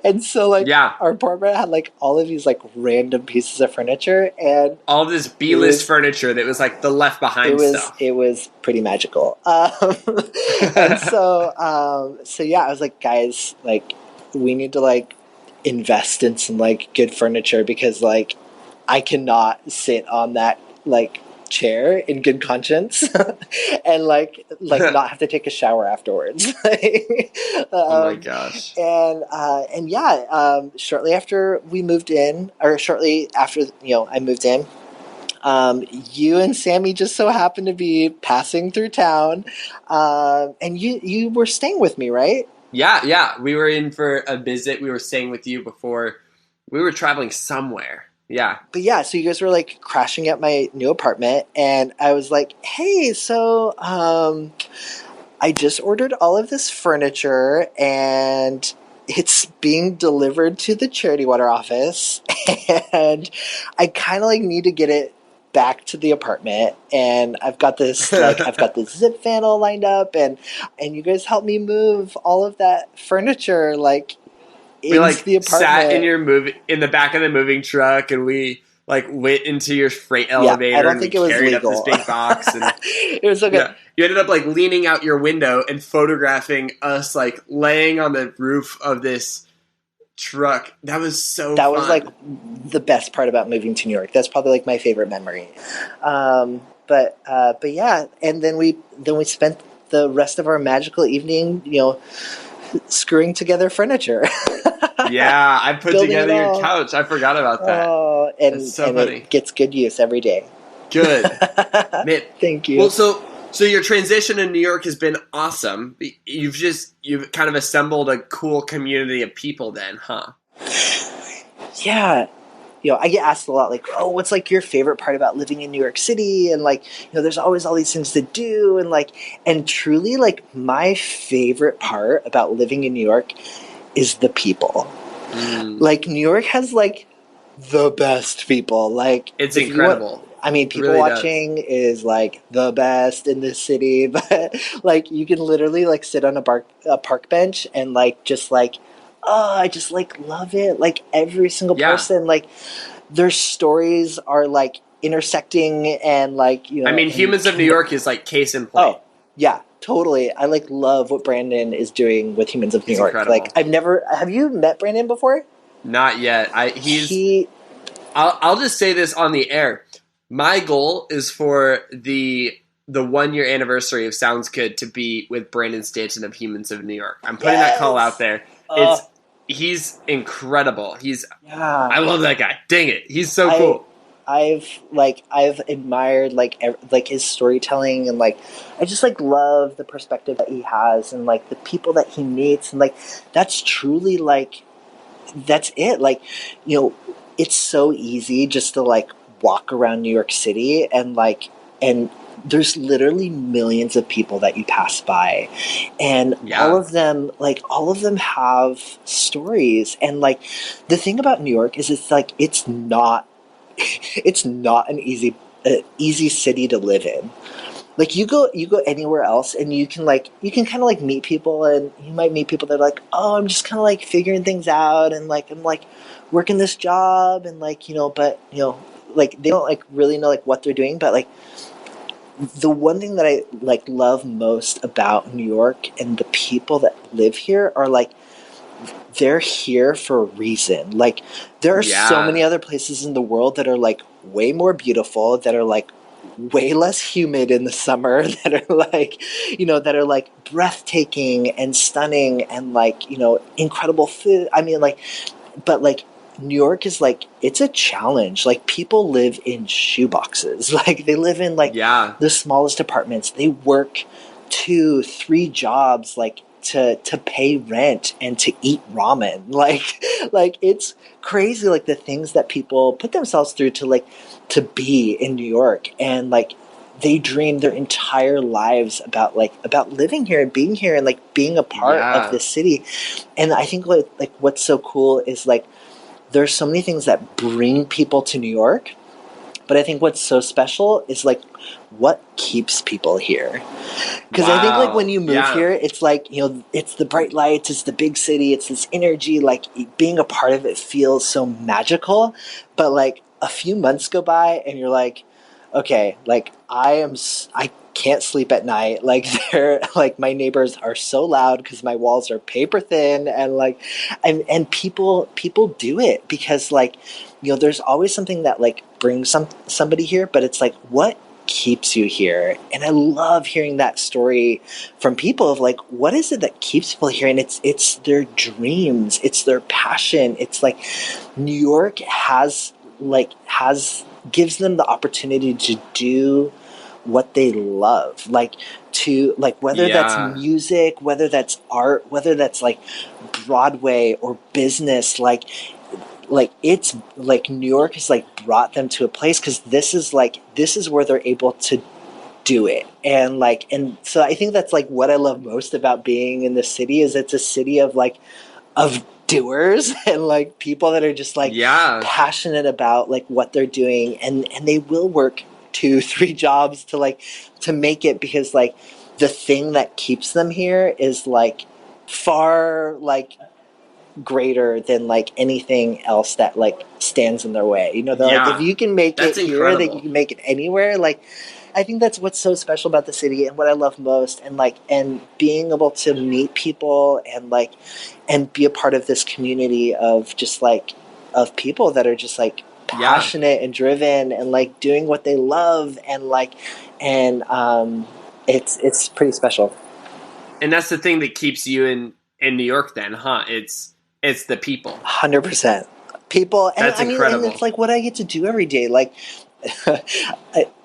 And so like our apartment had like all of these like random pieces of furniture, and all this B-list furniture that was like the left behind stuff. It was pretty magical. And so yeah, I was like, guys, like we need to like invest in some like good furniture, because like I cannot sit on that like chair in good conscience and like not have to take a shower afterwards. Oh my gosh. And yeah, shortly after we moved in, or shortly after I moved in, you and Sammy just so happened to be passing through town, and you were staying with me, right? Yeah. We were in for a visit. We were staying with you before we were traveling somewhere. Yeah. But yeah, so you guys were like crashing at my new apartment, and I was like, hey, so I just ordered all of this furniture, and it's being delivered to the charity water office, and I kind of like need to get it back to the apartment, and I've got this I've got this zip fan all lined up, and you guys helped me move all of that furniture like into like the apartment. Sat in the back of the moving truck, and we like went into your freight elevator. I don't think it was carried legal. up this big box, and it was so good. Yeah, you ended up like leaning out your window and photographing us like laying on the roof of this truck. That was so that fun. Was like the best part about moving to New York. That's probably like my favorite memory. But yeah, and then we spent the rest of our magical evening, screwing together furniture. Yeah, I put together your couch. I forgot about that. Oh, and so funny. It gets good use every day. Good. Man. Thank you. Well, so your transition in New York has been awesome. You've kind of assembled a cool community of people then, huh? Yeah. I get asked a lot, like, oh, what's like your favorite part about living in New York City? And like, there's always all these things to do. And truly, like, my favorite part about living in New York is the people. Like, New York has like the best people. Like, it's incredible. People really watching is like the best in this city, but like you can literally like sit on a park bench and like just like, oh, I just like love it. Like every single person, like their stories are like intersecting and like, I mean, Humans of New York is like case in point. Oh, yeah, totally. I like love what Brandon is doing with Humans of New York. Incredible. Like, have you met Brandon before? Not yet. I'll just say this on the air. My goal is for the 1 year anniversary of Sounds Good to be with Brandon Stanton of Humans of New York. I'm putting that call out there. He's incredible. I love that guy. Dang it. He's so cool. I've admired like his storytelling, and like I just like love the perspective that he has, and like the people that he meets, and like that's truly like that's it. Like, it's so easy just to like walk around New York City and there's literally millions of people that you pass by, and all of them have stories. And like the thing about New York is it's not an easy city to live in. Like you go anywhere else and you can kind of like meet people, and you might meet people that are like, oh, I'm just kind of like figuring things out, and like I'm like working this job, and like but like they don't like really know like what they're doing. But like the one thing that I like love most about New York and the people that live here are like they're here for a reason. Like there are so many other places in the world that are like way more beautiful, that are like way less humid in the summer, that are like breathtaking and stunning, and like incredible food. I mean, like, but like New York is like, it's a challenge. Like people live in shoeboxes. Like they live in like the smallest apartments. They work 2-3 jobs like to pay rent and to eat ramen. Like it's crazy, like the things that people put themselves through to be in New York. And like they dream their entire lives about living here and being here and like being a part of this city. And I think like what's so cool is like there's so many things that bring people to New York, but I think what's so special is like what keeps people here. Because I think like when you move here, it's like, it's the bright lights, it's the big city, it's this energy, like being a part of it feels so magical. But like a few months go by and you're like, okay, like I can't sleep at night. Like my neighbors are so loud because my walls are paper thin, and like, and people do it because like, there's always something that like brings somebody here, but it's like, what keeps you here? And I love hearing that story from people of like, what is it that keeps people here? And it's their dreams, it's their passion. It's like New York gives them the opportunity to do what they love, like to like whether that's music, whether that's art, whether that's like Broadway or business, like it's like New York has like brought them to a place because this is where they're able to do it. And so I think that's like what I love most about being in the city is it's a city of doers and like people that are just like passionate about like what they're doing, and they will work 2-3 jobs to make it, because like the thing that keeps them here is like far like greater than like anything else that like stands in their way. Like if you can make it here, that you can make it anywhere. Like I think that's what's so special about the city and what I love most, and being able to meet people and be a part of this community of just like of people that are just like passionate and driven and like doing what they love, and it's pretty special. And that's the thing that keeps you in New York then, huh? It's the people. 100%. People. And that's incredible. And it's like what I get to do every day. Like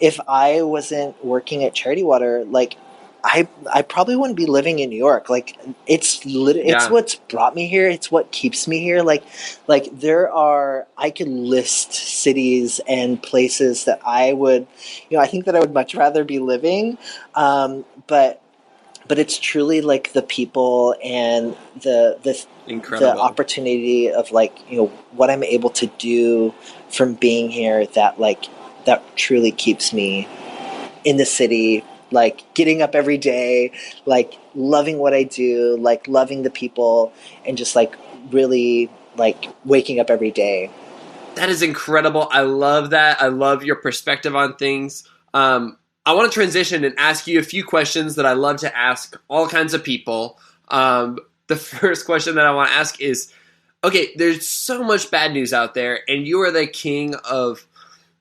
if I wasn't working at Charity Water, like I probably wouldn't be living in New York. Like it's what's brought me here. It's what keeps me here. Like I could list cities and places that I would, I think that I would much rather be living. But it's truly like the people and the opportunity of like, what I'm able to do from being here that truly keeps me in the city, like getting up every day, like loving what I do, like loving the people, and just like really like waking up every day. That is incredible. I love that. I love your perspective on things. I want to transition and ask you a few questions that I love to ask all kinds of people. The first question that I want to ask is, okay, there's so much bad news out there, and you are the king of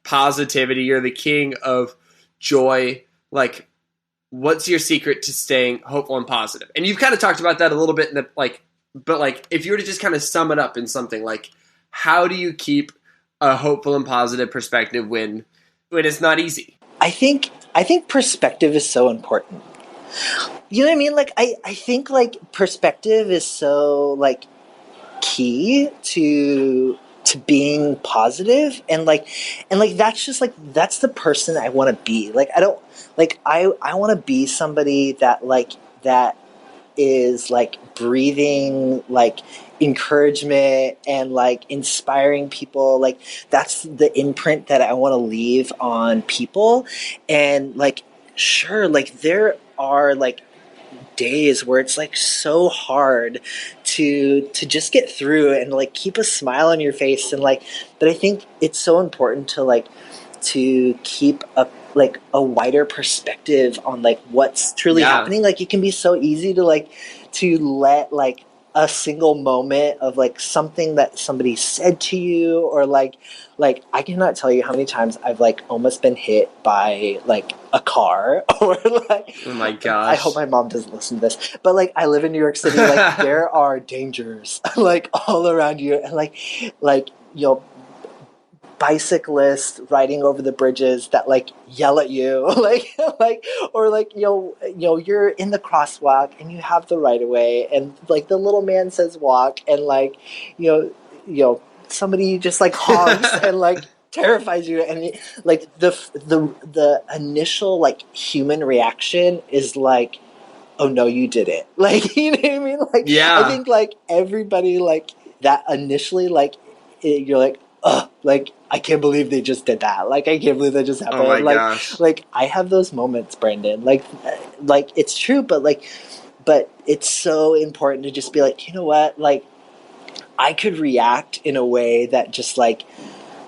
positivity. You're the king of joy. Like, what's your secret to staying hopeful and positive? And you've kind of talked about that a little bit in the, but if you were to just kind of sum it up in something, like, how do you keep a hopeful and positive perspective when it's not easy? I think perspective is so important. You know what I mean? Like I think like perspective is so like key to being positive, and that's just like that's the person I want to be. Like I don't like I want to be somebody that is like breathing like encouragement and like inspiring people. Like that's the imprint that I want to leave on people. And like sure, like there are like days where it's like so hard to just get through and like keep a smile on your face, and like but I think it's so important to keep a wider perspective on like what's truly happening. Like it can be so easy to let like a single moment of like something that somebody said to you, or like I cannot tell you how many times I've like almost been hit by like a car or like, oh my gosh, I hope my mom doesn't listen to this, but like I live in New York City. Like there are dangers like all around you, and like you know, bicyclists riding over the bridges that like yell at you or like you're in the crosswalk and you have the right of way, and like the little man says walk, and like you know somebody just like honks and like terrifies you, and like the initial like human reaction is like, oh no, you did it. Like, you know what I mean? Like, I think like everybody like that initially, like you're like, oh, like I can't believe they just did that. Like I can't believe that just happened. Oh my like, gosh. Like I have those moments, Brandon. Like it's true, but it's so important to just be like, you know what? Like I could react in a way that just like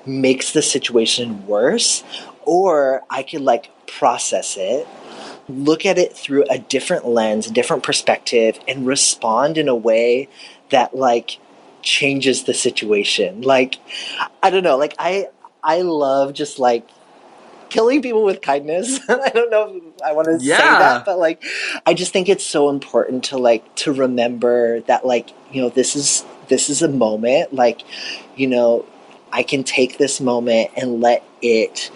makes the situation worse, or I could like process it, look at it through a different lens, a different perspective, and respond in a way that like changes the situation. Like I don't know, like I love just like killing people with kindness. I don't know if I want to say that, but like I just think it's so important to remember that like, you know, this is a moment, like, you know, I can take this moment and let it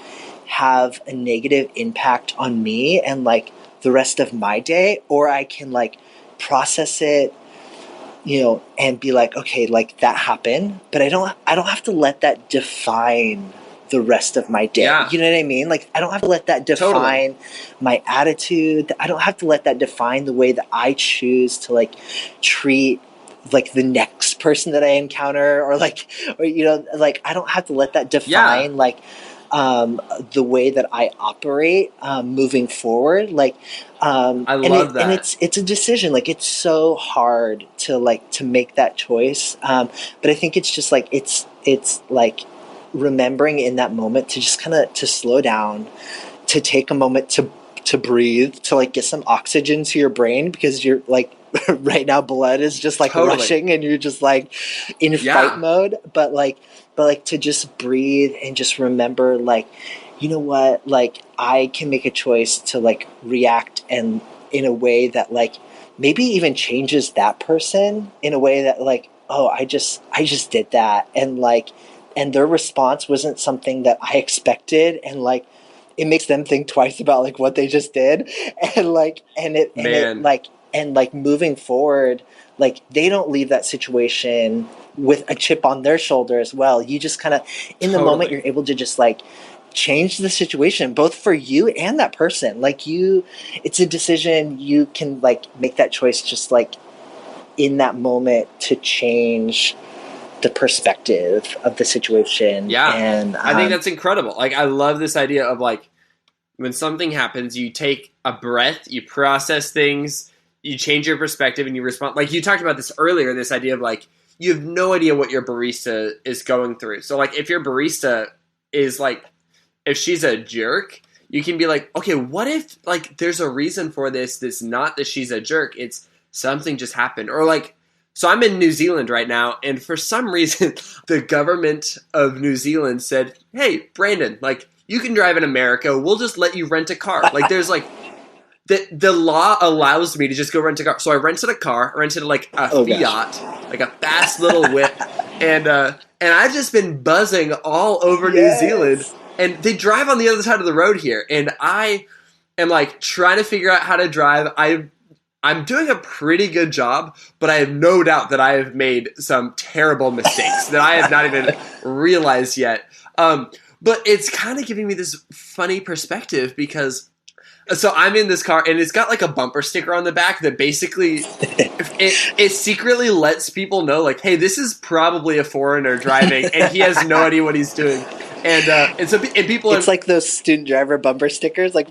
have a negative impact on me and like the rest of my day, or I can like process it, you know, and be like, okay, like that happened, but I don't have to let that define the rest of my day. You know what I mean? Like I don't have to let that define my attitude. I don't have to let that define the way that I choose to like treat like the next person that I encounter, or you know, like I don't have to let that define like the way that I operate moving forward. Like I love that. And it's a decision. Like it's so hard to make that choice. But I think it's just like it's like remembering in that moment to just kind of to slow down, to take a moment to breathe, to like get some oxygen to your brain, because you're like right now blood is just like rushing and you're just like in fight mode, but like to just breathe and just remember like, you know what, like I can make a choice to like react and in a way that like maybe even changes that person in a way that like, oh, I just did that, and like and their response wasn't something that I expected, and like it makes them think twice about like what they just did, and like and like moving forward, like they don't leave that situation with a chip on their shoulder as well. You just kind of in the moment you're able to just like change the situation both for you and that person. Like it's a decision, you can like make that choice just like in that moment to change the perspective of the situation. And I think that's incredible. Like I love this idea of like when something happens, you take a breath, you process things, you change your perspective, and you respond. Like you talked about this earlier, this idea of like you have no idea what your barista is going through. So like if your barista is like, if she's a jerk, you can be like, okay, what if like there's a reason for this? This not that she's a jerk. It's something just happened. Or like, so I'm in New Zealand right now, and for some reason, the government of New Zealand said, hey, Brandon, like you can drive in America. We'll just let you rent a car. Like there's like, the law allows me to just go rent a car. So I rented a car, rented like a Fiat, gosh. Like a fast little whip. And I've just been buzzing all over New Zealand. And they drive on the other side of the road here. And I am like trying to figure out how to drive. I'm doing a pretty good job, but I have no doubt that I have made some terrible mistakes that I have not even realized yet. But it's kind of giving me this funny perspective because so I'm in this car and it's got like a bumper sticker on the back that basically it secretly lets people know like, hey, this is probably a foreigner driving and he has no idea what he's doing. And people it's like those student driver bumper stickers, like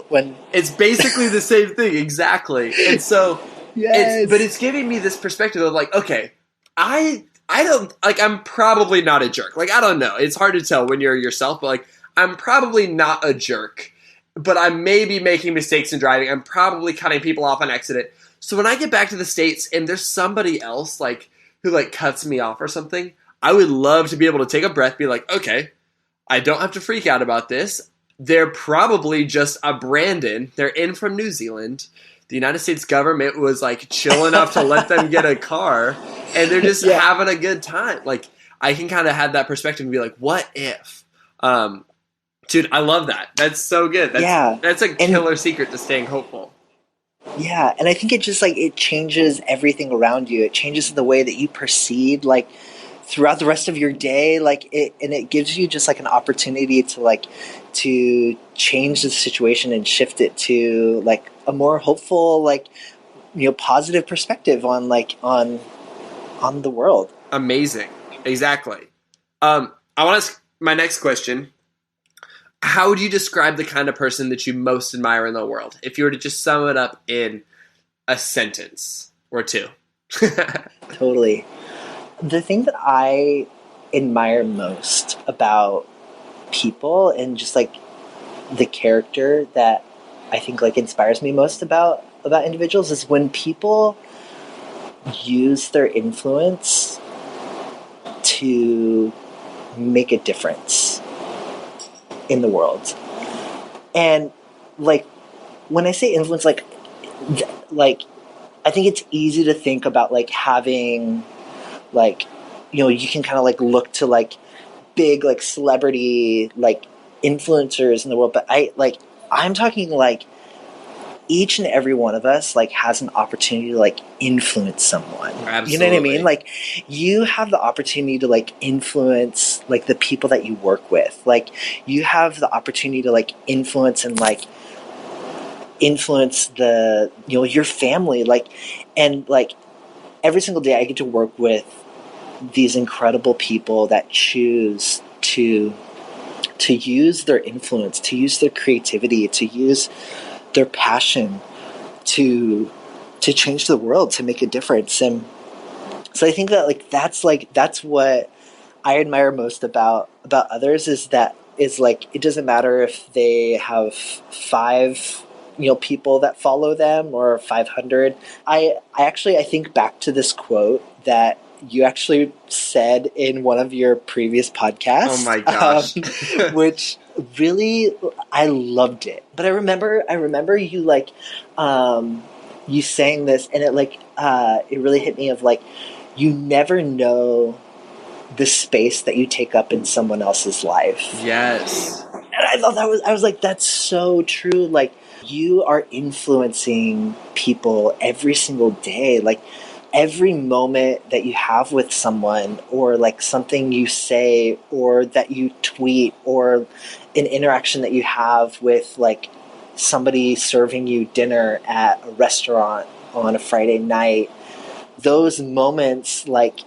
when it's basically the same thing exactly. And so but it's giving me this perspective of like, okay, I don't like, I'm probably not a jerk. Like I don't know, it's hard to tell when you're yourself, but like I'm probably not a jerk. But I may be making mistakes in driving. I'm probably cutting people off on accident. So when I get back to the States and there's somebody else like who like cuts me off or something, I would love to be able to take a breath, be like, okay, I don't have to freak out about this. They're probably just a Brandon. They're in from New Zealand. The United States government was like chill enough to let them get a car and they're just having a good time. Like I can kind of have that perspective and be like, what if? Dude, I love that. That's so good. That's a killer secret to staying hopeful. Yeah, and I think it just like it changes everything around you. It changes the way that you perceive like throughout the rest of your day. Like it gives you just like an opportunity to change the situation and shift it to like a more hopeful, like positive perspective on the world. Amazing. Exactly. I want to ask my next question. How would you describe the kind of person that you most admire in the world? If you were to just sum it up in a sentence or two. Totally. The thing that I admire most about people and just like the character that I think like inspires me most about individuals is when people use their influence to make a difference in the world. And like when I say influence, like I think it's easy to think about like having like you can kind of like look to like big like celebrity like influencers in the world, but I'm talking like each and every one of us like has an opportunity to like influence someone. Absolutely. You know what I mean? Like you have the opportunity to like influence like the people that you work with. Like you have the opportunity to like influence the your family. Like and like every single day I get to work with these incredible people that choose to use their influence, to use their creativity, to use their passion to change the world, to make a difference. And so I think that that's what I admire most about others is like it doesn't matter if they have 5 people that follow them or 500. I think back to this quote that you actually said in one of your previous podcasts. Oh my gosh. Which really, I loved it. But I remember you like, you saying this and it really hit me of like, you never know the space that you take up in someone else's life. Yes. And I thought I was like, that's so true. Like you are influencing people every single day. Like every moment that you have with someone or like something you say or that you tweet or an interaction that you have with like somebody serving you dinner at a restaurant on a Friday night, those moments, like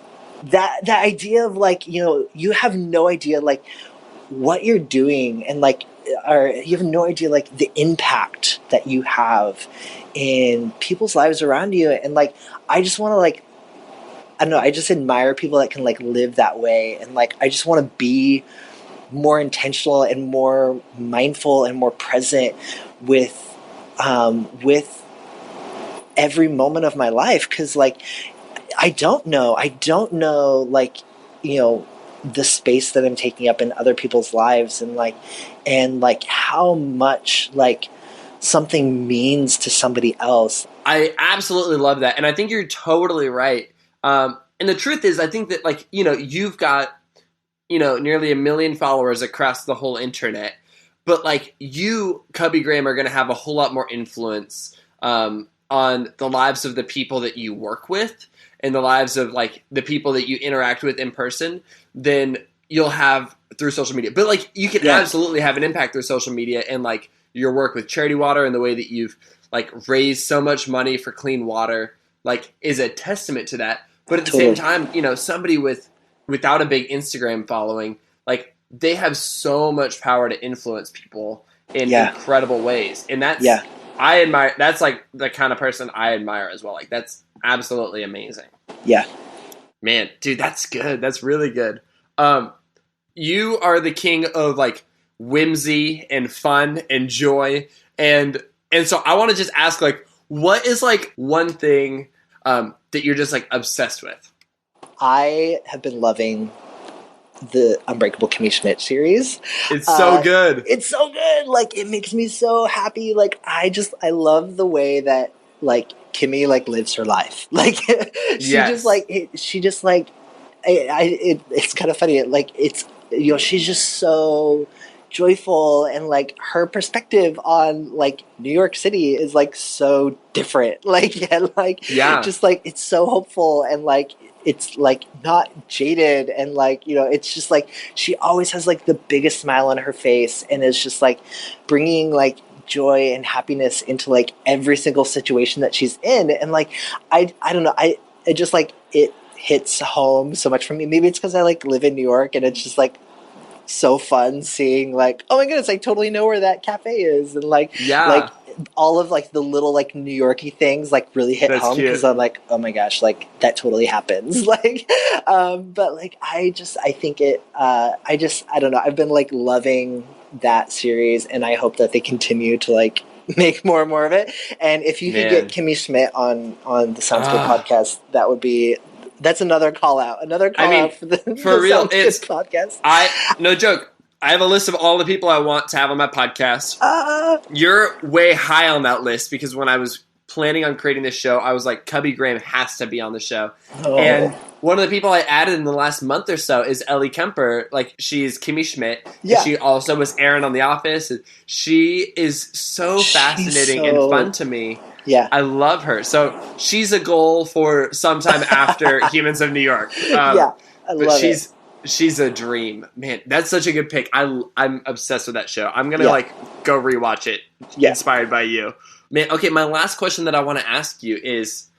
that idea of like, you have no idea like what you're doing and like, or you have no idea like the impact that you have in people's lives around you. And like, I just want to like I don't know, I just admire people that can like live that way, and like I just want to be more intentional and more mindful and more present with every moment of my life, because like I don't know like, you know, the space that I'm taking up in other people's lives, and like how much like something means to somebody else. I absolutely love that, and I think you're totally right. And the truth is, I think that, like, you know, you've got, you know, nearly 1 million followers across the whole internet, but like you, Cubby Graham, are going to have a whole lot more influence on the lives of the people that you work with and the lives of like the people that you interact with in person than you'll have through social media. But like you can absolutely have an impact through social media, and like your work with Charity Water and the way that you've like raised so much money for clean water, like, is a testament to that. But at the same time, you know, somebody without a big Instagram following, like, they have so much power to influence people in incredible ways. And that's, I admire, that's like the kind of person I admire as well. Like, that's absolutely amazing. Yeah. Man, dude, that's good. That's really good. You are the king of like whimsy and fun and joy. And so I want to just ask, like, what is like one thing that you're just like obsessed with? I have been loving the Unbreakable Kimmy Schmidt series. It's so good. It's so good. Like, it makes me so happy. Like, I love the way that like Kimmy like lives her life. Like, she just like it's kind of funny. Like, it's, you know, she's just so joyful, and like her perspective on like New York City is like so different. Like, and like, just like, it's so hopeful, and like it's like not jaded, and like, you know, it's just like she always has like the biggest smile on her face, and is just like bringing like joy and happiness into like every single situation that she's in. And like I don't know, I just like, it hits home so much for me. Maybe it's because I like live in New York, and it's just like so fun seeing like, oh my goodness, I totally know where that cafe is, and like like all of like the little like New Yorky things like really hit home, because I'm like, oh my gosh, like that totally happens. Like but like I think it I don't know, I've been like loving that series, and I hope that they continue to like make more and more of it. And if you could get Kimmy Schmidt on the Sounds Good podcast, that's another call out. Out for the real, Sounds Good podcast. No joke, I have a list of all the people I want to have on my podcast. You're way high on that list, because when I was planning on creating this show, I was like, Cubby Graham has to be on the show. And one of the people I added in the last month or so is Ellie Kemper. Like, she's Kimmy Schmidt. Yeah. She also was Erin on The Office. She is so fascinating and fun to me. Yeah. I love her. So she's a goal for sometime after Humans of New York. I love it. She's a dream. Man, that's such a good pick. I'm obsessed with that show. I'm going to like go rewatch it. Inspired by you. Man, okay, my last question that I want to ask you is,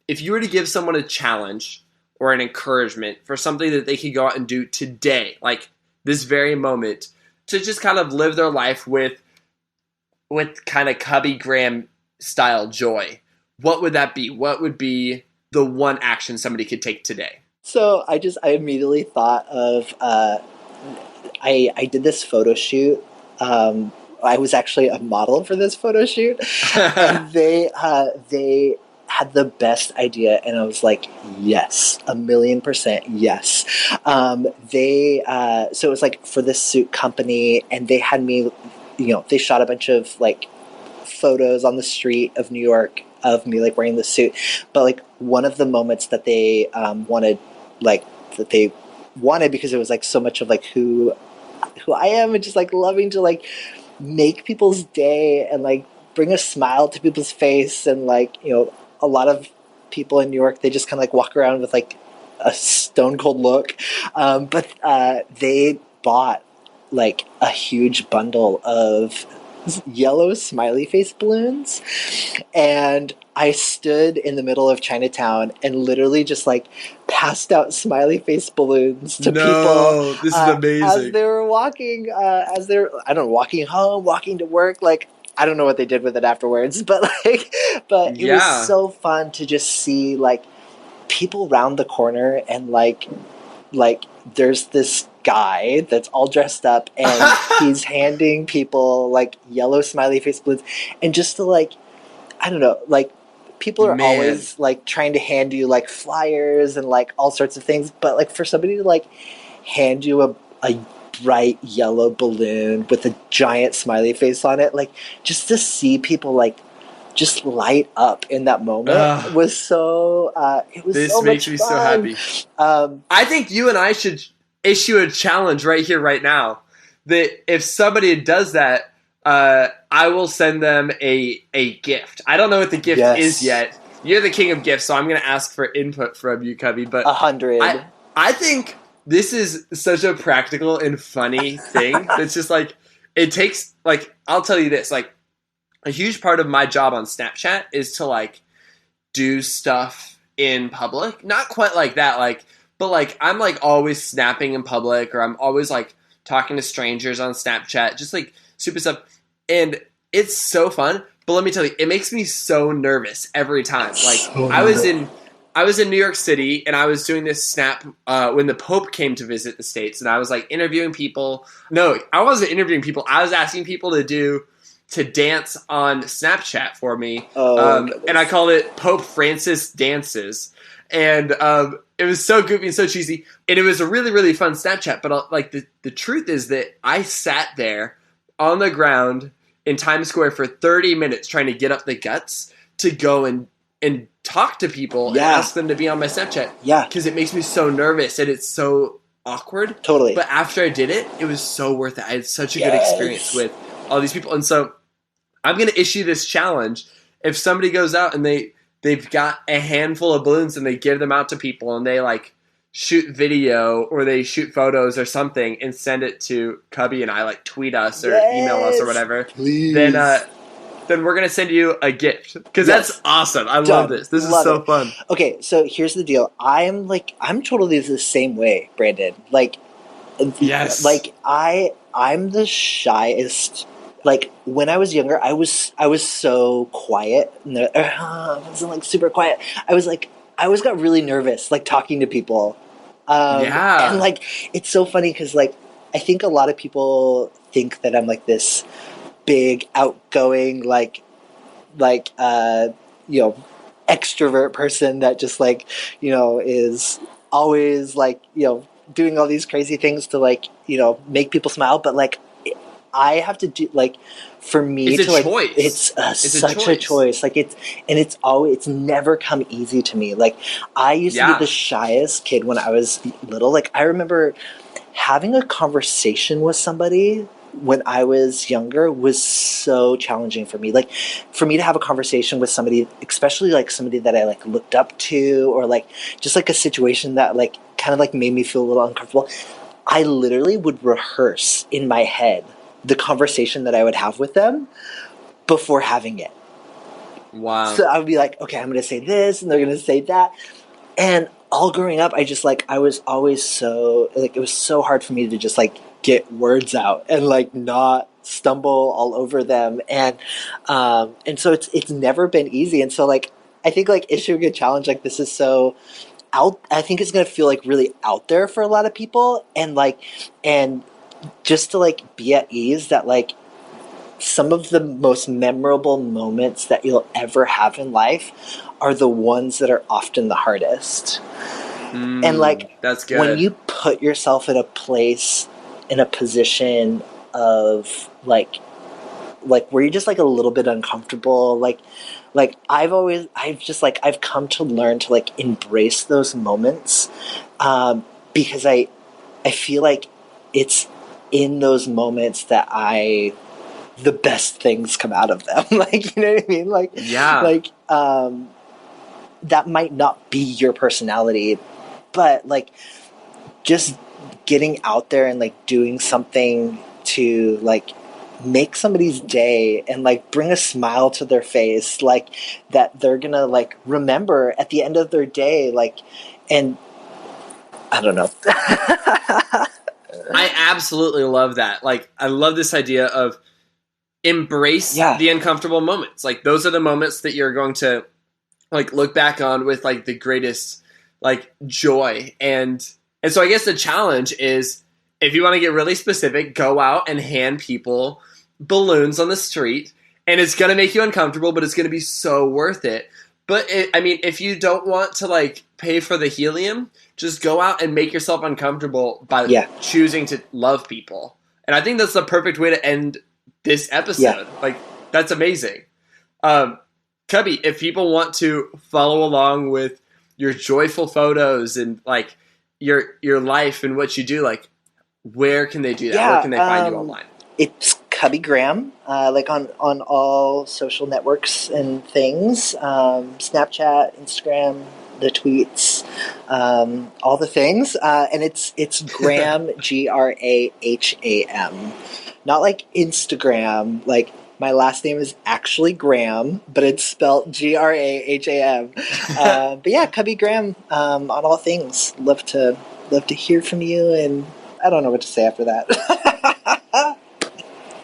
if you were to give someone a challenge or an encouragement for something that they could go out and do today, like this very moment, to just kind of live their life with kind of Cubby Graham style joy, what would that be? What would be the one action somebody could take today? So I immediately thought of I did this photo shoot. I was actually a model for this photo shoot, and they had the best idea, and I was like, yes, 1,000,000% yes. So it was like for this suit company, and they had me, you know, they shot a bunch of like photos on the street of New York of me like wearing the suit, but like one of the moments that they wanted because it was like so much of like who I am, and just like loving to like make people's day and like bring a smile to people's face. And like, you know, a lot of people in New York, they just kind of like walk around with like a stone cold look, but they bought like a huge bundle of yellow smiley face balloons, and I stood in the middle of Chinatown and literally just like passed out smiley face balloons to people. This is amazing. As they were walking, walking home, walking to work. Like, I don't know what they did with it afterwards, but it was so fun to just see like people round the corner and like there's this guy that's all dressed up and he's handing people like yellow smiley face balloons, and just to like, I don't know, like people are always like trying to hand you like flyers and like all sorts of things, but like for somebody to like hand you a bright yellow balloon with a giant smiley face on it, like just to see people like just light up in that moment was so it was this so makes much me fun. so happy. I think you and I should issue a challenge right here, right now, that if somebody does that, I will send them a gift. I don't know what the gift is yet. You're the king of gifts, so I'm going to ask for input from you, Cubby. But 100. I think this is such a practical and funny thing. It's just like, it takes, like, I'll tell you this, like, a huge part of my job on Snapchat is to like do stuff in public. Not quite like that, like, but like I'm like always snapping in public, or I'm always like talking to strangers on Snapchat, just like stupid stuff. And it's so fun. But let me tell you, it makes me so nervous every time. Like I was in New York City and I was doing this snap when the Pope came to visit the States, and I was like interviewing people. No, I wasn't interviewing people. I was asking people to dance on Snapchat for me. And I called it Pope Francis Dances. And it was so goofy and so cheesy. And it was a really, really fun Snapchat. But like the truth is that I sat there on the ground in Times Square for 30 minutes trying to get up the guts to go and talk to people and ask them to be on my Snapchat. Yeah. Because it makes me so nervous and it's so awkward. Totally. But after I did it, it was so worth it. I had such a good experience with all these people. And so I'm going to issue this challenge. If somebody goes out and they've got a handful of balloons and they give them out to people and they like shoot video or they shoot photos or something and send it to Cubby and I, like tweet us or email us or whatever, please. Then we're going to send you a gift. Because that's awesome. I love this. This is so fun. Okay, so here's the deal. I'm totally the same way, Brandon. Like, yes. Like, I'm the shyest. Like, when I was younger, I was so quiet. I wasn't, like, super quiet. I always got really nervous, like, talking to people. And, like, it's so funny because, like, I think a lot of people think that I'm, like, this big, outgoing, like, you know, extrovert person that just, like, you know, is always, like, you know, doing all these crazy things to, like, you know, make people smile. But, like, I have to do, like, for me it's to, a like, choice. It's such a choice. Like, it's never come easy to me. Like, I used to be the shyest kid when I was little. Like, I remember having a conversation with somebody when I was younger was so challenging for me. Like, for me to have a conversation with somebody, especially, like, somebody that I, like, looked up to, or, like, just, like, a situation that, like, kind of, like, made me feel a little uncomfortable, I literally would rehearse in my head the conversation that I would have with them before having it. Wow. So I would be like, okay, I'm going to say this, and they're going to say that. And all growing up, I just, like, I was always so, like, it was so hard for me to just, like, get words out and, like, not stumble all over them. And so it's never been easy. And so, like, I think, like, issuing a challenge like this is so out, I think it's going to feel, like, really out there for a lot of people. And, like, and just to, like, be at ease that, like, some of the most memorable moments that you'll ever have in life are the ones that are often the hardest. And, like, that's good. When you put yourself in a place, in a position of, like where you're just, like, a little bit uncomfortable, like I've come to learn to, like, embrace those moments, because I feel like it's in those moments that the best things come out of them. Like, you know what I mean? Like, like, that might not be your personality, but, like, just getting out there and, like, doing something to, like, make somebody's day and, like, bring a smile to their face, like, that they're gonna, like, remember at the end of their day, like, and I don't know. I absolutely love that. Like, I love this idea of embrace the uncomfortable moments. Like, those are the moments that you're going to, like, look back on with, like, the greatest like joy. And so I guess the challenge is, if you want to get really specific, go out and hand people balloons on the street. And it's going to make you uncomfortable, but it's going to be so worth it. But if you don't want to like pay for the helium, just go out and make yourself uncomfortable by choosing to love people. And I think that's the perfect way to end this episode. Yeah. Like, that's amazing. Cubby, if people want to follow along with your joyful photos and like your life and what you do, like, where can they do that? Where can they find you online? It's Cubby Graham, like on all social networks and things, Snapchat, Instagram, the tweets, all the things, and it's Graham, Graham, not like Instagram. Like, my last name is actually Graham, but it's spelled Graham. But yeah, Cubby Graham on all things. Love to hear from you, and I don't know what to say after that.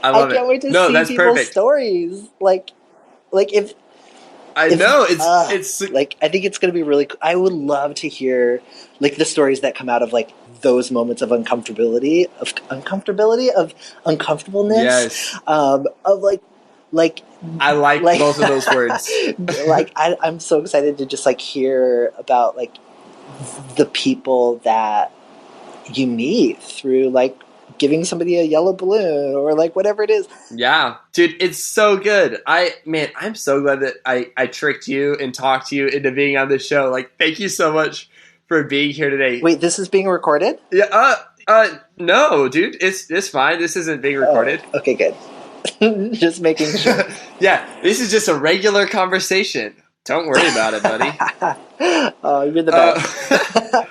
I can't wait to see people's stories. Like if it's like, I think it's going to be really cool. I would love to hear like the stories that come out of like those moments of uncomfortability, of uncomfortableness, yes, of like I like both of those words. Like I'm so excited to just like hear about like the people that you meet through like giving somebody a yellow balloon or like whatever it is. Yeah, dude, it's so good. I'm so glad that I tricked you and talked to you into being on this show. Like, thank you so much for being here today. Wait, this is being recorded? Yeah. No, dude, it's fine. This isn't being recorded. Oh, okay, good. Just making sure. Yeah, this is just a regular conversation. Don't worry about it, buddy. Oh, you're the best.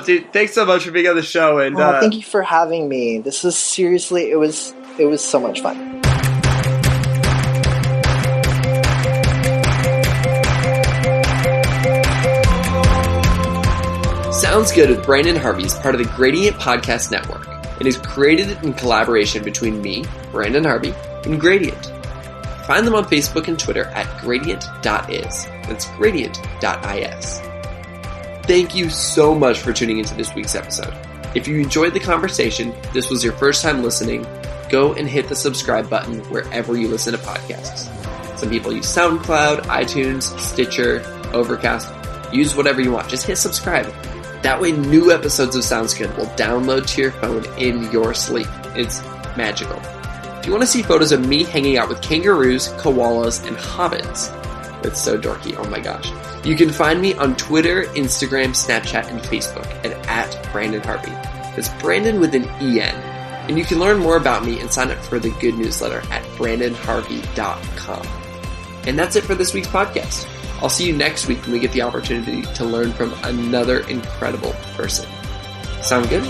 Dude, thanks so much for being on the show. And thank you for having me. This was seriously, it was so much fun. Sounds Good with Brandon Harvey is part of the Gradient Podcast Network and is created in collaboration between me, Brandon Harvey, and Gradient. Find them on Facebook and Twitter at gradient.is. That's gradient.is. Thank you so much for tuning into this week's episode. If you enjoyed the conversation, this was your first time listening, go and hit the subscribe button wherever you listen to podcasts. Some people use SoundCloud, iTunes, Stitcher, Overcast. Use whatever you want. Just hit subscribe. That way new episodes of Sounds Good will download to your phone in your sleep. It's magical. If you want to see photos of me hanging out with kangaroos, koalas, and hobbits, it's so dorky, oh my gosh. You can find me on Twitter, Instagram, Snapchat, and Facebook at Brandon Harvey. That's Brandon with an EN. And you can learn more about me and sign up for the good newsletter at brandonharvey.com. And that's it for this week's podcast. I'll see you next week when we get the opportunity to learn from another incredible person. Sound good?